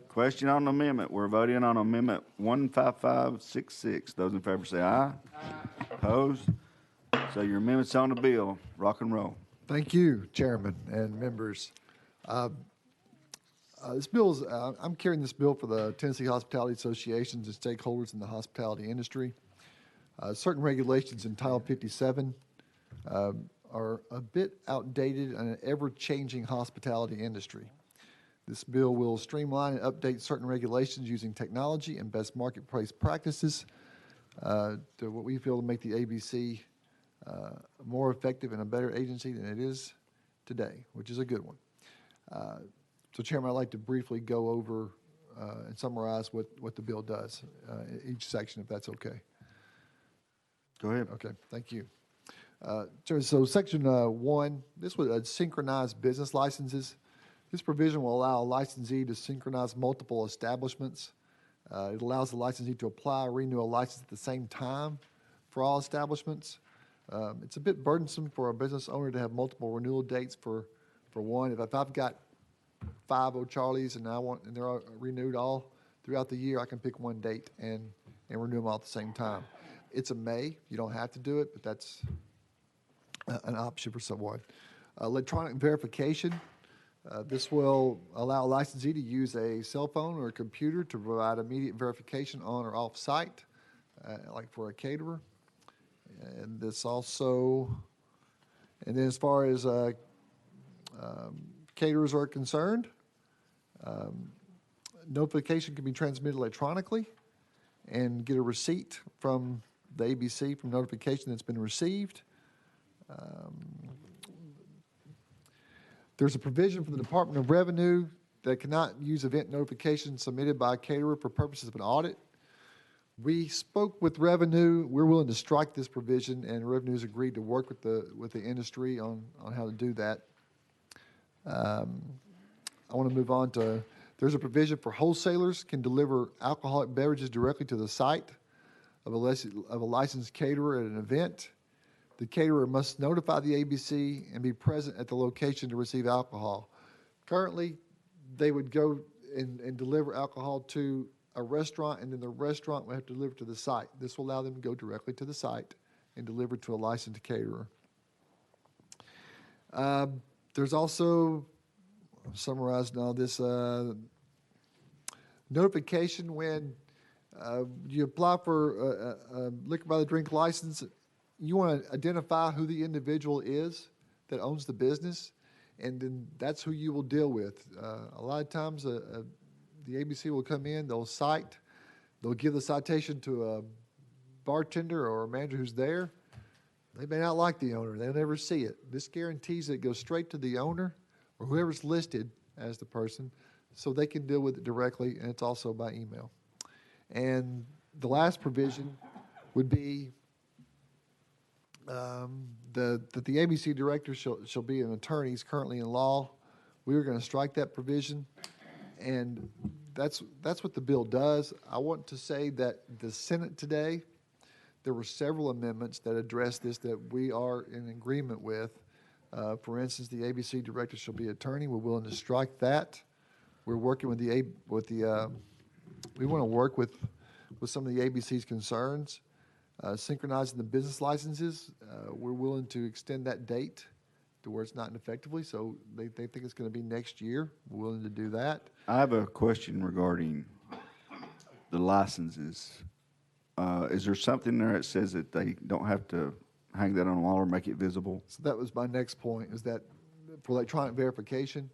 Question on the amendment. We're voting on amendment 15566. Those in favor say aye. Opposed? So your amendment's on the bill. Rock and roll. Thank you, Chairman and members. This bill is, I'm carrying this bill for the Tennessee Hospitality Associations and stakeholders in the hospitality industry. Certain regulations in Title 57 are a bit outdated in an ever-changing hospitality industry. This bill will streamline and update certain regulations using technology and best marketplace practices to what we feel to make the ABC more effective and a better agency than it is today, which is a good one. So, Chairman, I'd like to briefly go over and summarize what the bill does, each section, if that's okay. Go ahead. Okay, thank you. So Section 1, this would synchronize business licenses. This provision will allow a licensee to synchronize multiple establishments. It allows the licensee to apply or renew a license at the same time for all establishments. It's a bit burdensome for a business owner to have multiple renewal dates for one. If I've got 5 O'Charlie's and they're all renewed all throughout the year, I can pick one date and renew them all at the same time. It's a may. You don't have to do it, but that's an option for someone. Electronic verification. This will allow a licensee to use a cell phone or a computer to provide immediate verification on or off site, like for a caterer. And this also, and then as far as caterers are concerned, notification can be transmitted electronically and get a receipt from the ABC from notification that's been received. There's a provision for the Department of Revenue that cannot use event notifications submitted by a caterer for purposes of an audit. We spoke with Revenue. We're willing to strike this provision, and Revenue's agreed to work with the industry on how to do that. I want to move on to, there's a provision for wholesalers can deliver alcoholic beverages directly to the site of a licensed caterer at an event. The caterer must notify the ABC and be present at the location to receive alcohol. Currently, they would go and deliver alcohol to a restaurant, and then the restaurant would have to deliver to the site. This will allow them to go directly to the site and deliver to a licensed caterer. There's also, summarized all this, notification when you apply for a liquor by the drink license. You want to identify who the individual is that owns the business, and then that's who you will deal with. A lot of times the ABC will come in, they'll give the citation to a bartender or a manager who's there. They may not like the owner. They'll never see it. This guarantees that it goes straight to the owner or whoever's listed as the person so they can deal with it directly, and it's also by email. And the last provision would be that the ABC director shall be an attorney. He's currently in law. We were going to strike that provision, and that's what the bill does. I want to say that the Senate today, there were several amendments that address this that we are in agreement with. For instance, the ABC director shall be attorney. We're willing to strike that. We're working with we want to work with some of the ABC's concerns. Synchronizing the business licenses, we're willing to extend that date to where it's not ineffectively, so they think it's going to be next year. We're willing to do that. I have a question regarding the licenses. Is there something there that says that they don't have to hang that on a wall or make it visible? So that was my next point, is that for electronic verification,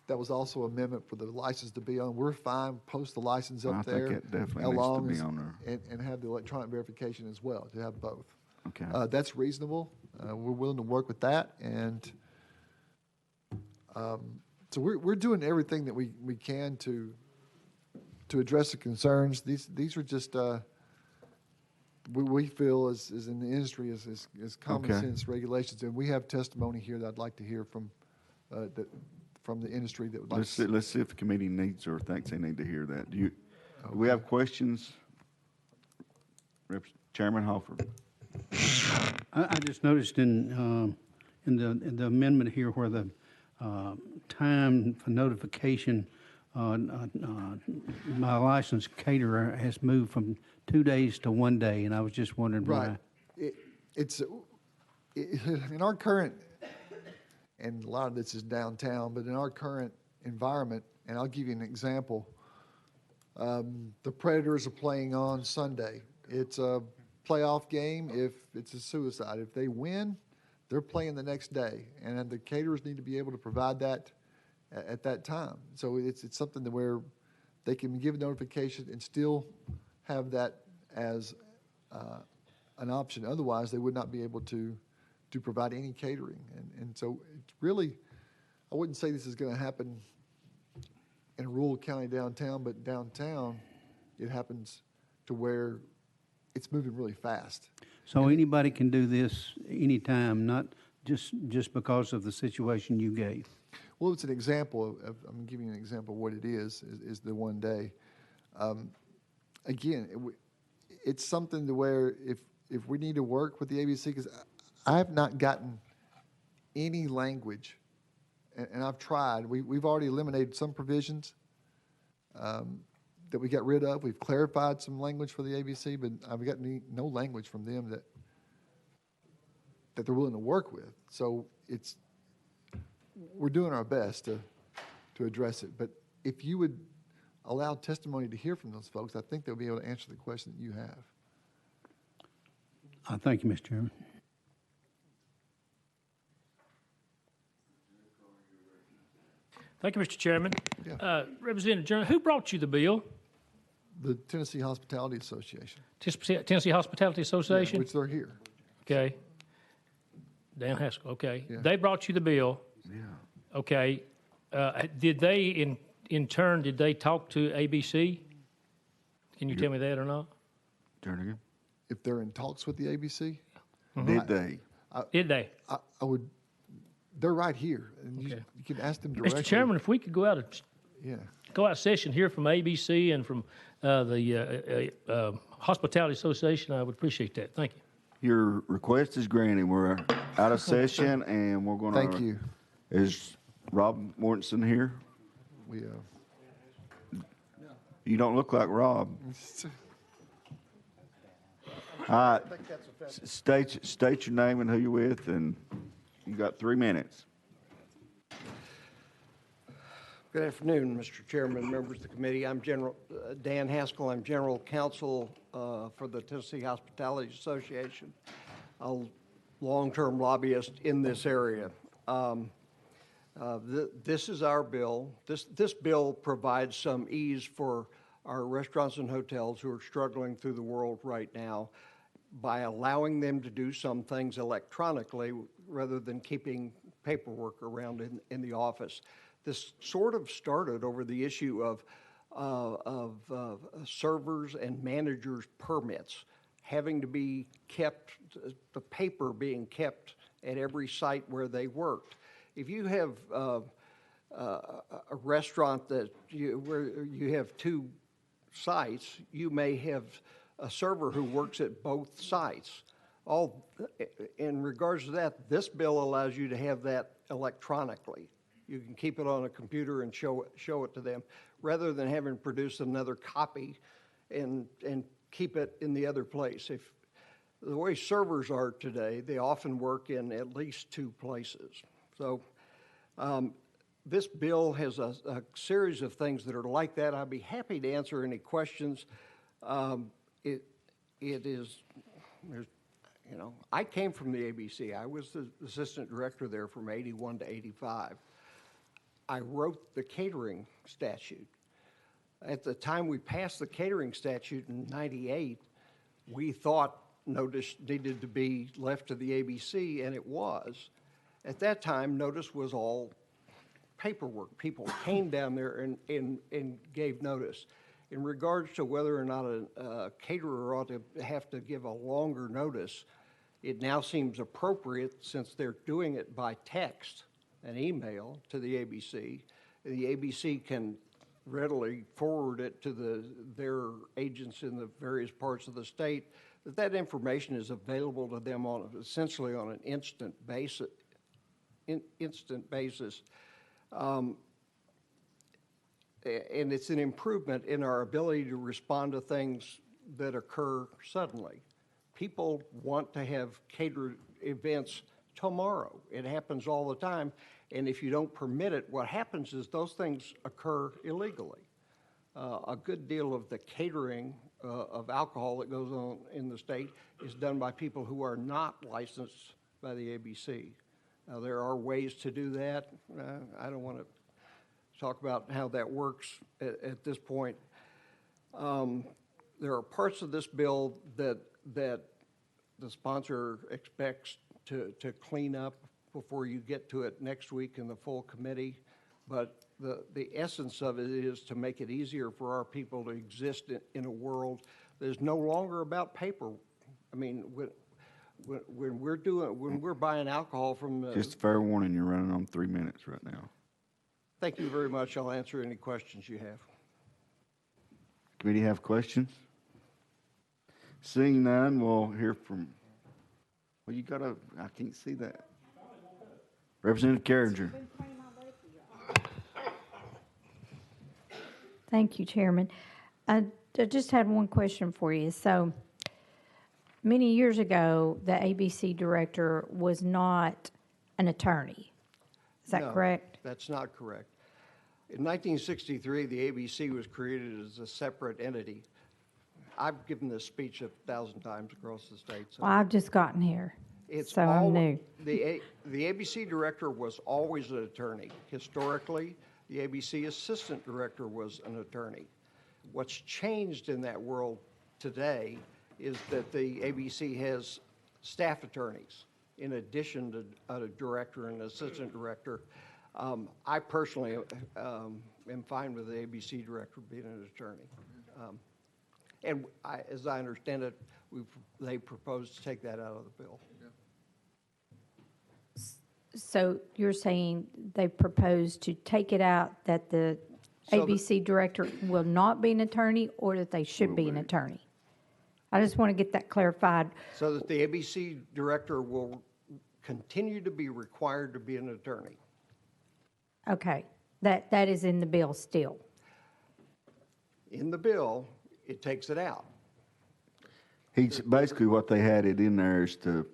that was also an amendment for the license to be on. We're fine, post the license up I there. think it definitely needs to along be as- on there. And have the electronic verification as well, to have both. Okay. That's reasonable. We're willing to work with that, and so we're doing everything that we can to address the concerns. These are just we feel as in the industry is common Okay. sense regulations, and we have testimony here that I'd like to hear from the industry that would like. Let's see if the committee needs or thinks they need to hear that. Do we have questions? Chairman Hoffer. I just noticed in the amendment here where the time for notification, my licensed caterer has moved from 2 days to 1 day, and I was just wondering why. Right. It's in our current, and a lot of this is downtown, but in our current environment, and I'll give you an example. The Predators are playing on Sunday. It's a playoff game. If it's a suicide, if they win, they're playing the next day, and then the caterers need to be able to provide that at that time. So it's something that where they can give notification and still have that as an option. Otherwise, they would not be able to provide any catering. And so it's really, I wouldn't say this is going to happen in a rural county downtown, but downtown, it happens to where it's moving really fast. So anybody can do this anytime, not just because of the situation you gave? Well, it's an example of I'm giving you an example of what it is the 1 day. Again, it's something to where if we need to work with the ABC, because I have not gotten any language, and I've tried. We've already eliminated some provisions that we got rid of. We've clarified some language for the ABC, but I've gotten no language from them that they're willing to work with. So we're doing our best to address it. But if you would allow testimony to hear from those folks, I think they'll be able to answer the question that you have. Thank you, Mr. Chairman. Thank you, Mr. Chairman. Yeah. Representative Jones, who brought you the bill? The Tennessee Hospitality Association, Tennessee Hospitality Association? which they're here. Okay. Dan Haskell, okay. Yeah. They brought you the bill. Yeah. Okay. Did they, in turn, did they talk to ABC? Can you tell me that or not? Turn again. If they're in talks with the ABC, Did they? Did they? I would. They're right here, and Okay. you can ask them directly. Mr. Chairman, if we could go out of session here from ABC and from the Hospitality Association, I would appreciate that. Thank you. Your request is granted. We're out of session, and we're going to. Thank you. Is Rob Mortensen here? We You don't look like Rob. All right. State your name and who you're with, and you got 3 minutes. Good afternoon, Mr. Chairman, members of the committee. I'm General Dan Haskell. I'm General Counsel for the Tennessee Hospitality Association, a long-term lobbyist in this area. This is our bill. This bill provides some ease for our restaurants and hotels who are struggling through the world right now by allowing them to do some things electronically rather than keeping paperwork around in the office. This sort of started over the issue of servers and managers' permits having to be kept, the paper being kept at every site where they worked. If you have a restaurant where you have 2 sites, you may have a server who works at both sites. In regards to that, this bill allows you to have that electronically. You can keep it on a computer and show it to them, rather than having to produce another copy and keep it in the other place. If the way servers are today, they often work in at least 2 places. So this bill has a series of things that are like that. I'd be happy to answer any questions. It is, you know, I came from the ABC. I was the assistant director there from 81 to 85. I wrote the catering statute. At the time we passed the catering statute in 98, we thought notice needed to be left to the ABC, and it was. At that time, notice was all paperwork. People came down there and gave notice. In regards to whether or not a caterer ought to have to give a longer notice, it now seems appropriate, since they're doing it by text and email to the ABC. The ABC can readily forward it to their agents in the various parts of the state, that information is available to them essentially on an instant basis. And it's an improvement in our ability to respond to things that occur suddenly. People want to have catered events tomorrow. It happens all the time, and if you don't permit it, what happens is those things occur illegally. A good deal of the catering of alcohol that goes on in the state is done by people who are not licensed by the ABC. Now, there are ways to do that. I don't want to talk about how that works at this point. There are parts of this bill that the sponsor expects to clean up before you get to it next week in the full committee. But the essence of it is to make it easier for our people to exist in a world that is no longer about paper. I mean, when we're buying alcohol from the... Just a fair warning, you're running on 3 minutes right now. Thank you very much. I'll answer any questions you have. Committee have questions? Seeing none, we'll hear from, well, you gotta, I can't see that. Representative Carringer. Thank you, Chairman. I just had one question for you. So many years ago, the ABC director was not an attorney. Is that correct? That's not correct. In 1963, the ABC was created as a separate entity. I've given this speech 1,000 times across the state. So Well, I've just gotten here, so I'm new. The ABC director was always an attorney. Historically, the ABC assistant director was an attorney. What's changed in that world today is that the ABC has staff attorneys in addition to a director and assistant director. I personally am fine with the ABC director being an attorney. And as I understand it, they propose to take that out of the bill. So you're saying they propose to take it out, that the ABC director will not be an attorney, or that they should be an attorney? I just want to get that clarified. So that the ABC director will continue to be required to be an attorney. Okay, that is in the bill still. In the bill, it takes it out. He's, basically what they had it in there is to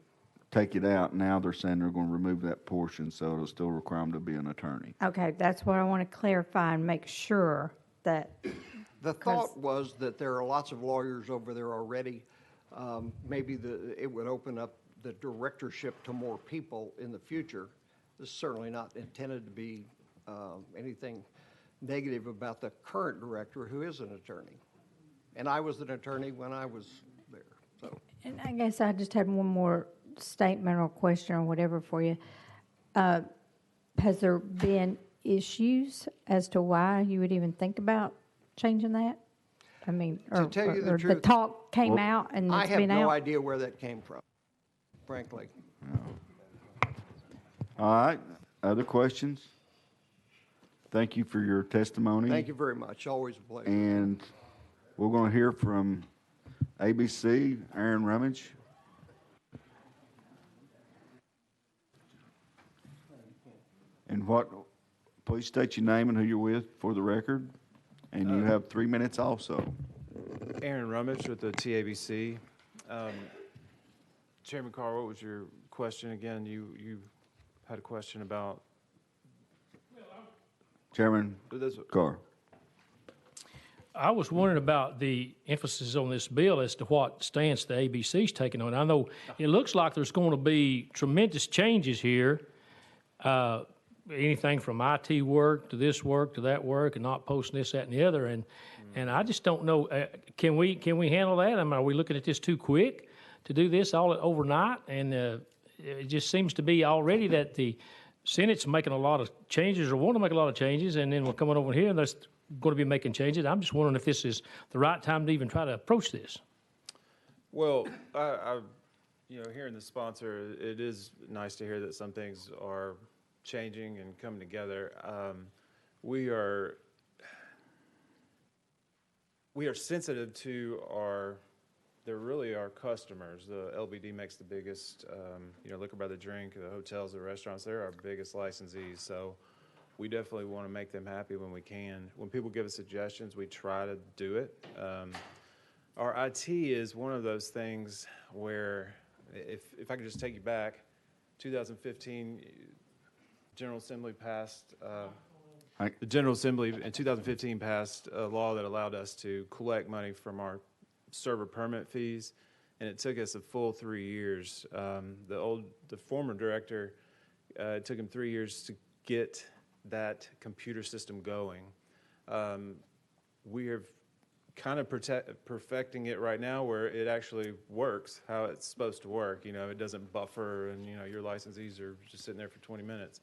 take it out. Now they're saying they're going to remove that portion, so it'll still require them to be an attorney. Okay, that's what I want to clarify and make sure that. The thought was that there are lots of lawyers over there already. Maybe it would open up the directorship to more people in the future. This is certainly not intended to be anything negative about the current director, who is an attorney. And I was an attorney when I was there. So. And I guess I just had one more statement or question or whatever for you. Has there been issues as to why you would even think about changing that? I mean, to tell you the truth, the talk came out and it's been out? I have no idea where that came from, frankly. All right, other questions? Thank you for your testimony. Thank you very much. Always a pleasure. And we're going to hear from ABC, Aaron Rummage. And please state your name and who you're with for the record. And you have 3 minutes also. Aaron Rummage with the TABC. Chairman Carr, what was your question again? had a question about. Chairman Carr. I was wondering about the emphasis on this bill as to what stance the ABC's taking on. I know it looks like there's going to be tremendous changes here. Anything from IT work to this work to that work, and not posting this, that, and the other. And I just don't know. Can we handle that? I mean, are we looking at this too quick to do this all overnight? And it just seems to be already that the Senate's making a lot of changes or want to make a lot of changes, and then we're coming over here and there's going to be making changes. I'm just wondering if this is the right time to even try to approach this. Well, hearing the sponsor, it is nice to hear that some things are changing and coming together. We are sensitive to they're really our customers. The LBD makes the biggest, liquor by the drink, the hotels, the restaurants, they're our biggest licensees. So we definitely want to make them happy when we can. When people give us suggestions, we try to do it. Our IT is one of those things where, if I could just take you back, 2015, General Assembly passed, the General Assembly in 2015 passed a law that allowed us to collect money from our server permit fees, and it took us a full 3 years. The former director, it took him 3 years to get that computer system going. We are kind of perfecting it right now where it actually works how it's supposed to work. It doesn't buffer and, your licensees are just sitting there for 20 minutes.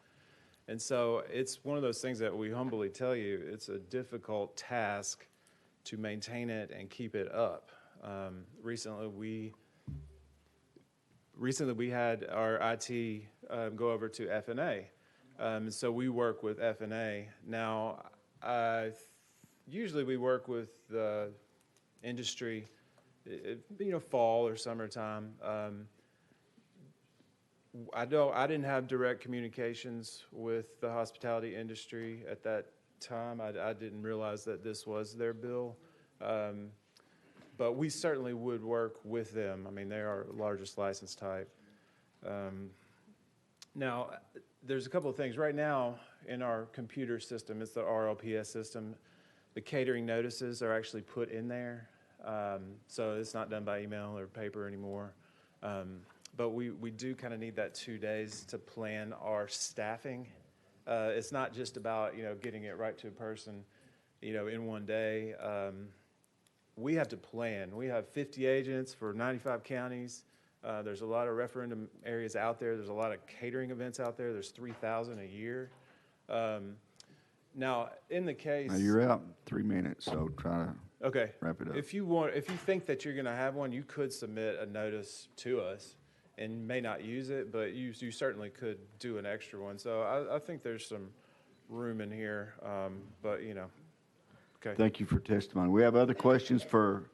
And so it's one of those things that we humbly tell you, it's a difficult task to maintain it and keep it up. Recently we had our IT go over to FNA. So we work with FNA. Now, usually we work with the industry, fall or summertime. I didn't have direct communications with the hospitality industry at that time. I didn't realize that this was their bill. But we certainly would work with them. I mean, they are our largest license type. Now, there's a couple of things. Right now, in our computer system, it's the RLPS system, the catering notices are actually put in there. So it's not done by email or paper anymore. But we do kind of need that 2 days to plan our staffing. It's not just about, getting it right to a person, in one day. We have to plan. We have 50 agents for 95 counties. There's a lot of referendum areas out there. There's a lot of catering events out there. There's 3,000 a year. Now, in the case... Now, you're out 3 minutes, so try to wrap it up. If you think that you're going to have one, you could submit a notice to us and may not use it, but you certainly could do an extra one. So I think there's some room in here, but, okay. Thank you for testimony. We have other questions for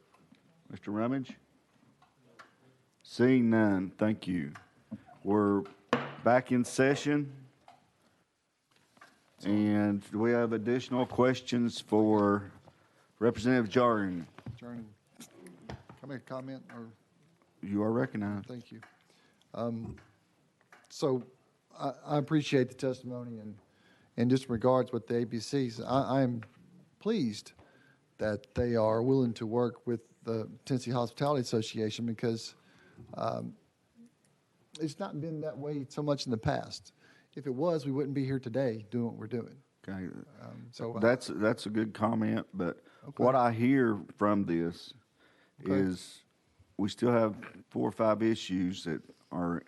Mr. Rummage? Seeing none, thank you. We're back in session. And do we have additional questions for Representative Jarring? Can I make a comment? Or You are recognized. thank you. So I appreciate the testimony, and just in regards with the ABCs, I am pleased that they are willing to work with the Tennessee Hospitality Association, because it's not been that way so much in the past. If it was, we wouldn't be here today doing what we're doing. Okay. So That's a good comment, but what I hear from this is we still have 4 or 5 issues that are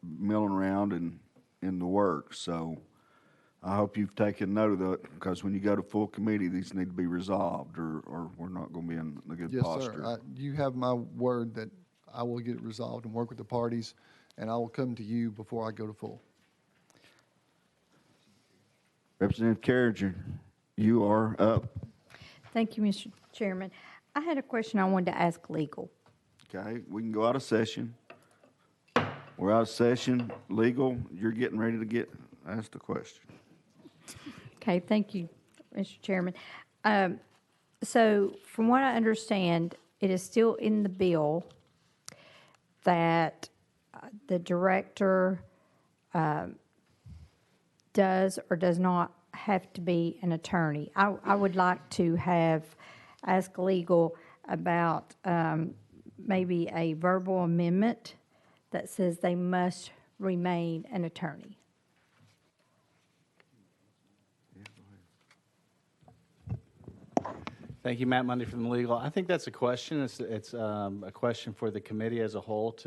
milling around and in the works. So I hope you've taken note of that, because when you go to full committee, these need to be resolved, or we're not going to be in a good posture. Yes, sir. You have my word that I will get it resolved and work with the parties, and I will come to you before I go to full. Representative Carriger, you are up. Thank you, Mr. Chairman. I had a question I wanted to ask legal. Okay, we can go out of session. We're out of session. Legal, you're getting ready to get asked a question. Okay, thank you, Mr. Chairman. So from what I understand, it is still in the bill that the director does or does not have to be an attorney. I would like to ask legal about maybe a verbal amendment that says they must remain an attorney. Thank you, Matt Mundy from the legal. I think that's a question. It's a question for the committee as a whole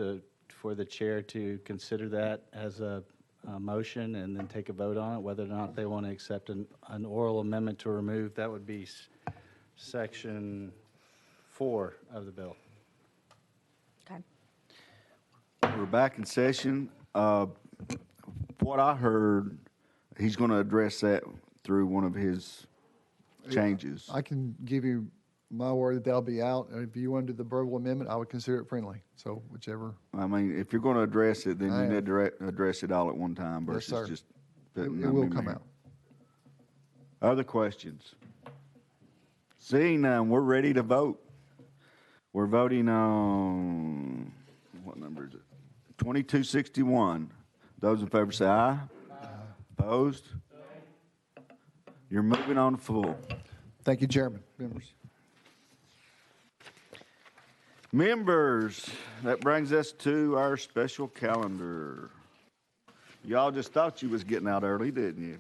for the chair to consider that as a motion and then take a vote on it, whether or not they want to accept an oral amendment to remove. That would be section 4 of the bill. Okay. We're back in session. What I heard, he's going to address that through one of his changes. I can give you my word that they'll be out. If you want to do the verbal amendment, I would consider it friendly. So whichever. I mean, if you're going to address it, then you need to address it all at one time versus sir. just. It will come out. Other questions? Seeing none, we're ready to vote. We're voting on, what number is it? 2261. Those in favor say aye. Opposed? You're moving on full. Thank you, Chairman. Members, that brings us to our special calendar. Y'all just thought you was getting out early, didn't you?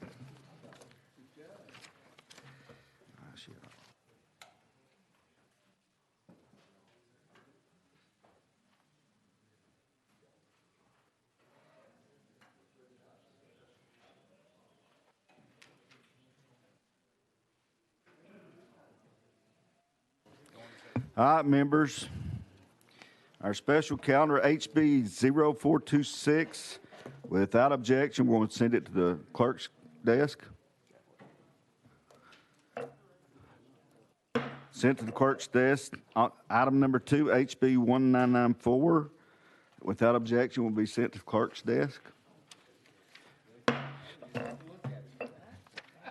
All right, members, our special calendar, HB 0426. Without objection, we're going to send it to the clerk's desk. Sent to the clerk's desk. Item number 2, HB 1994. Without objection, will be sent to the clerk's desk.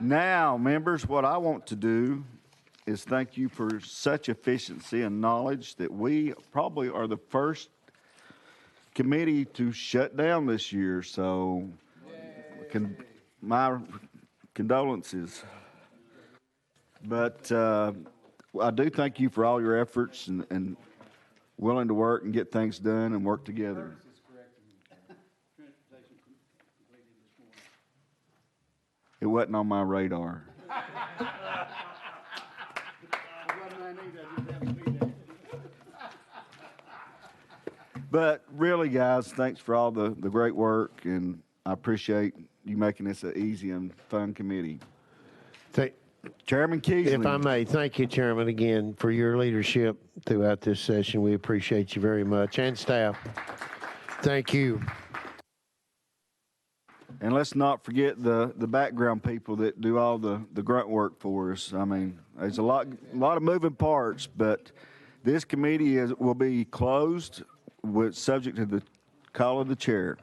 Now, members, what I want to do is thank you for such efficiency and knowledge that we probably are the first committee to shut down this year. So my condolences. But I do thank you for all your efforts and willing to work and get things done and work together. It wasn't on my radar. But really, guys, thanks for all the great work, and I appreciate you making this an easy and fun committee. Chairman Keesley. If I may, thank you, Chairman, again, for your leadership throughout this session. We appreciate you very much, and staff. Thank you. And let's not forget the background people that do all the grunt work for us. I mean, there's a lot of moving parts, but this committee will be closed subject to the call of the chair.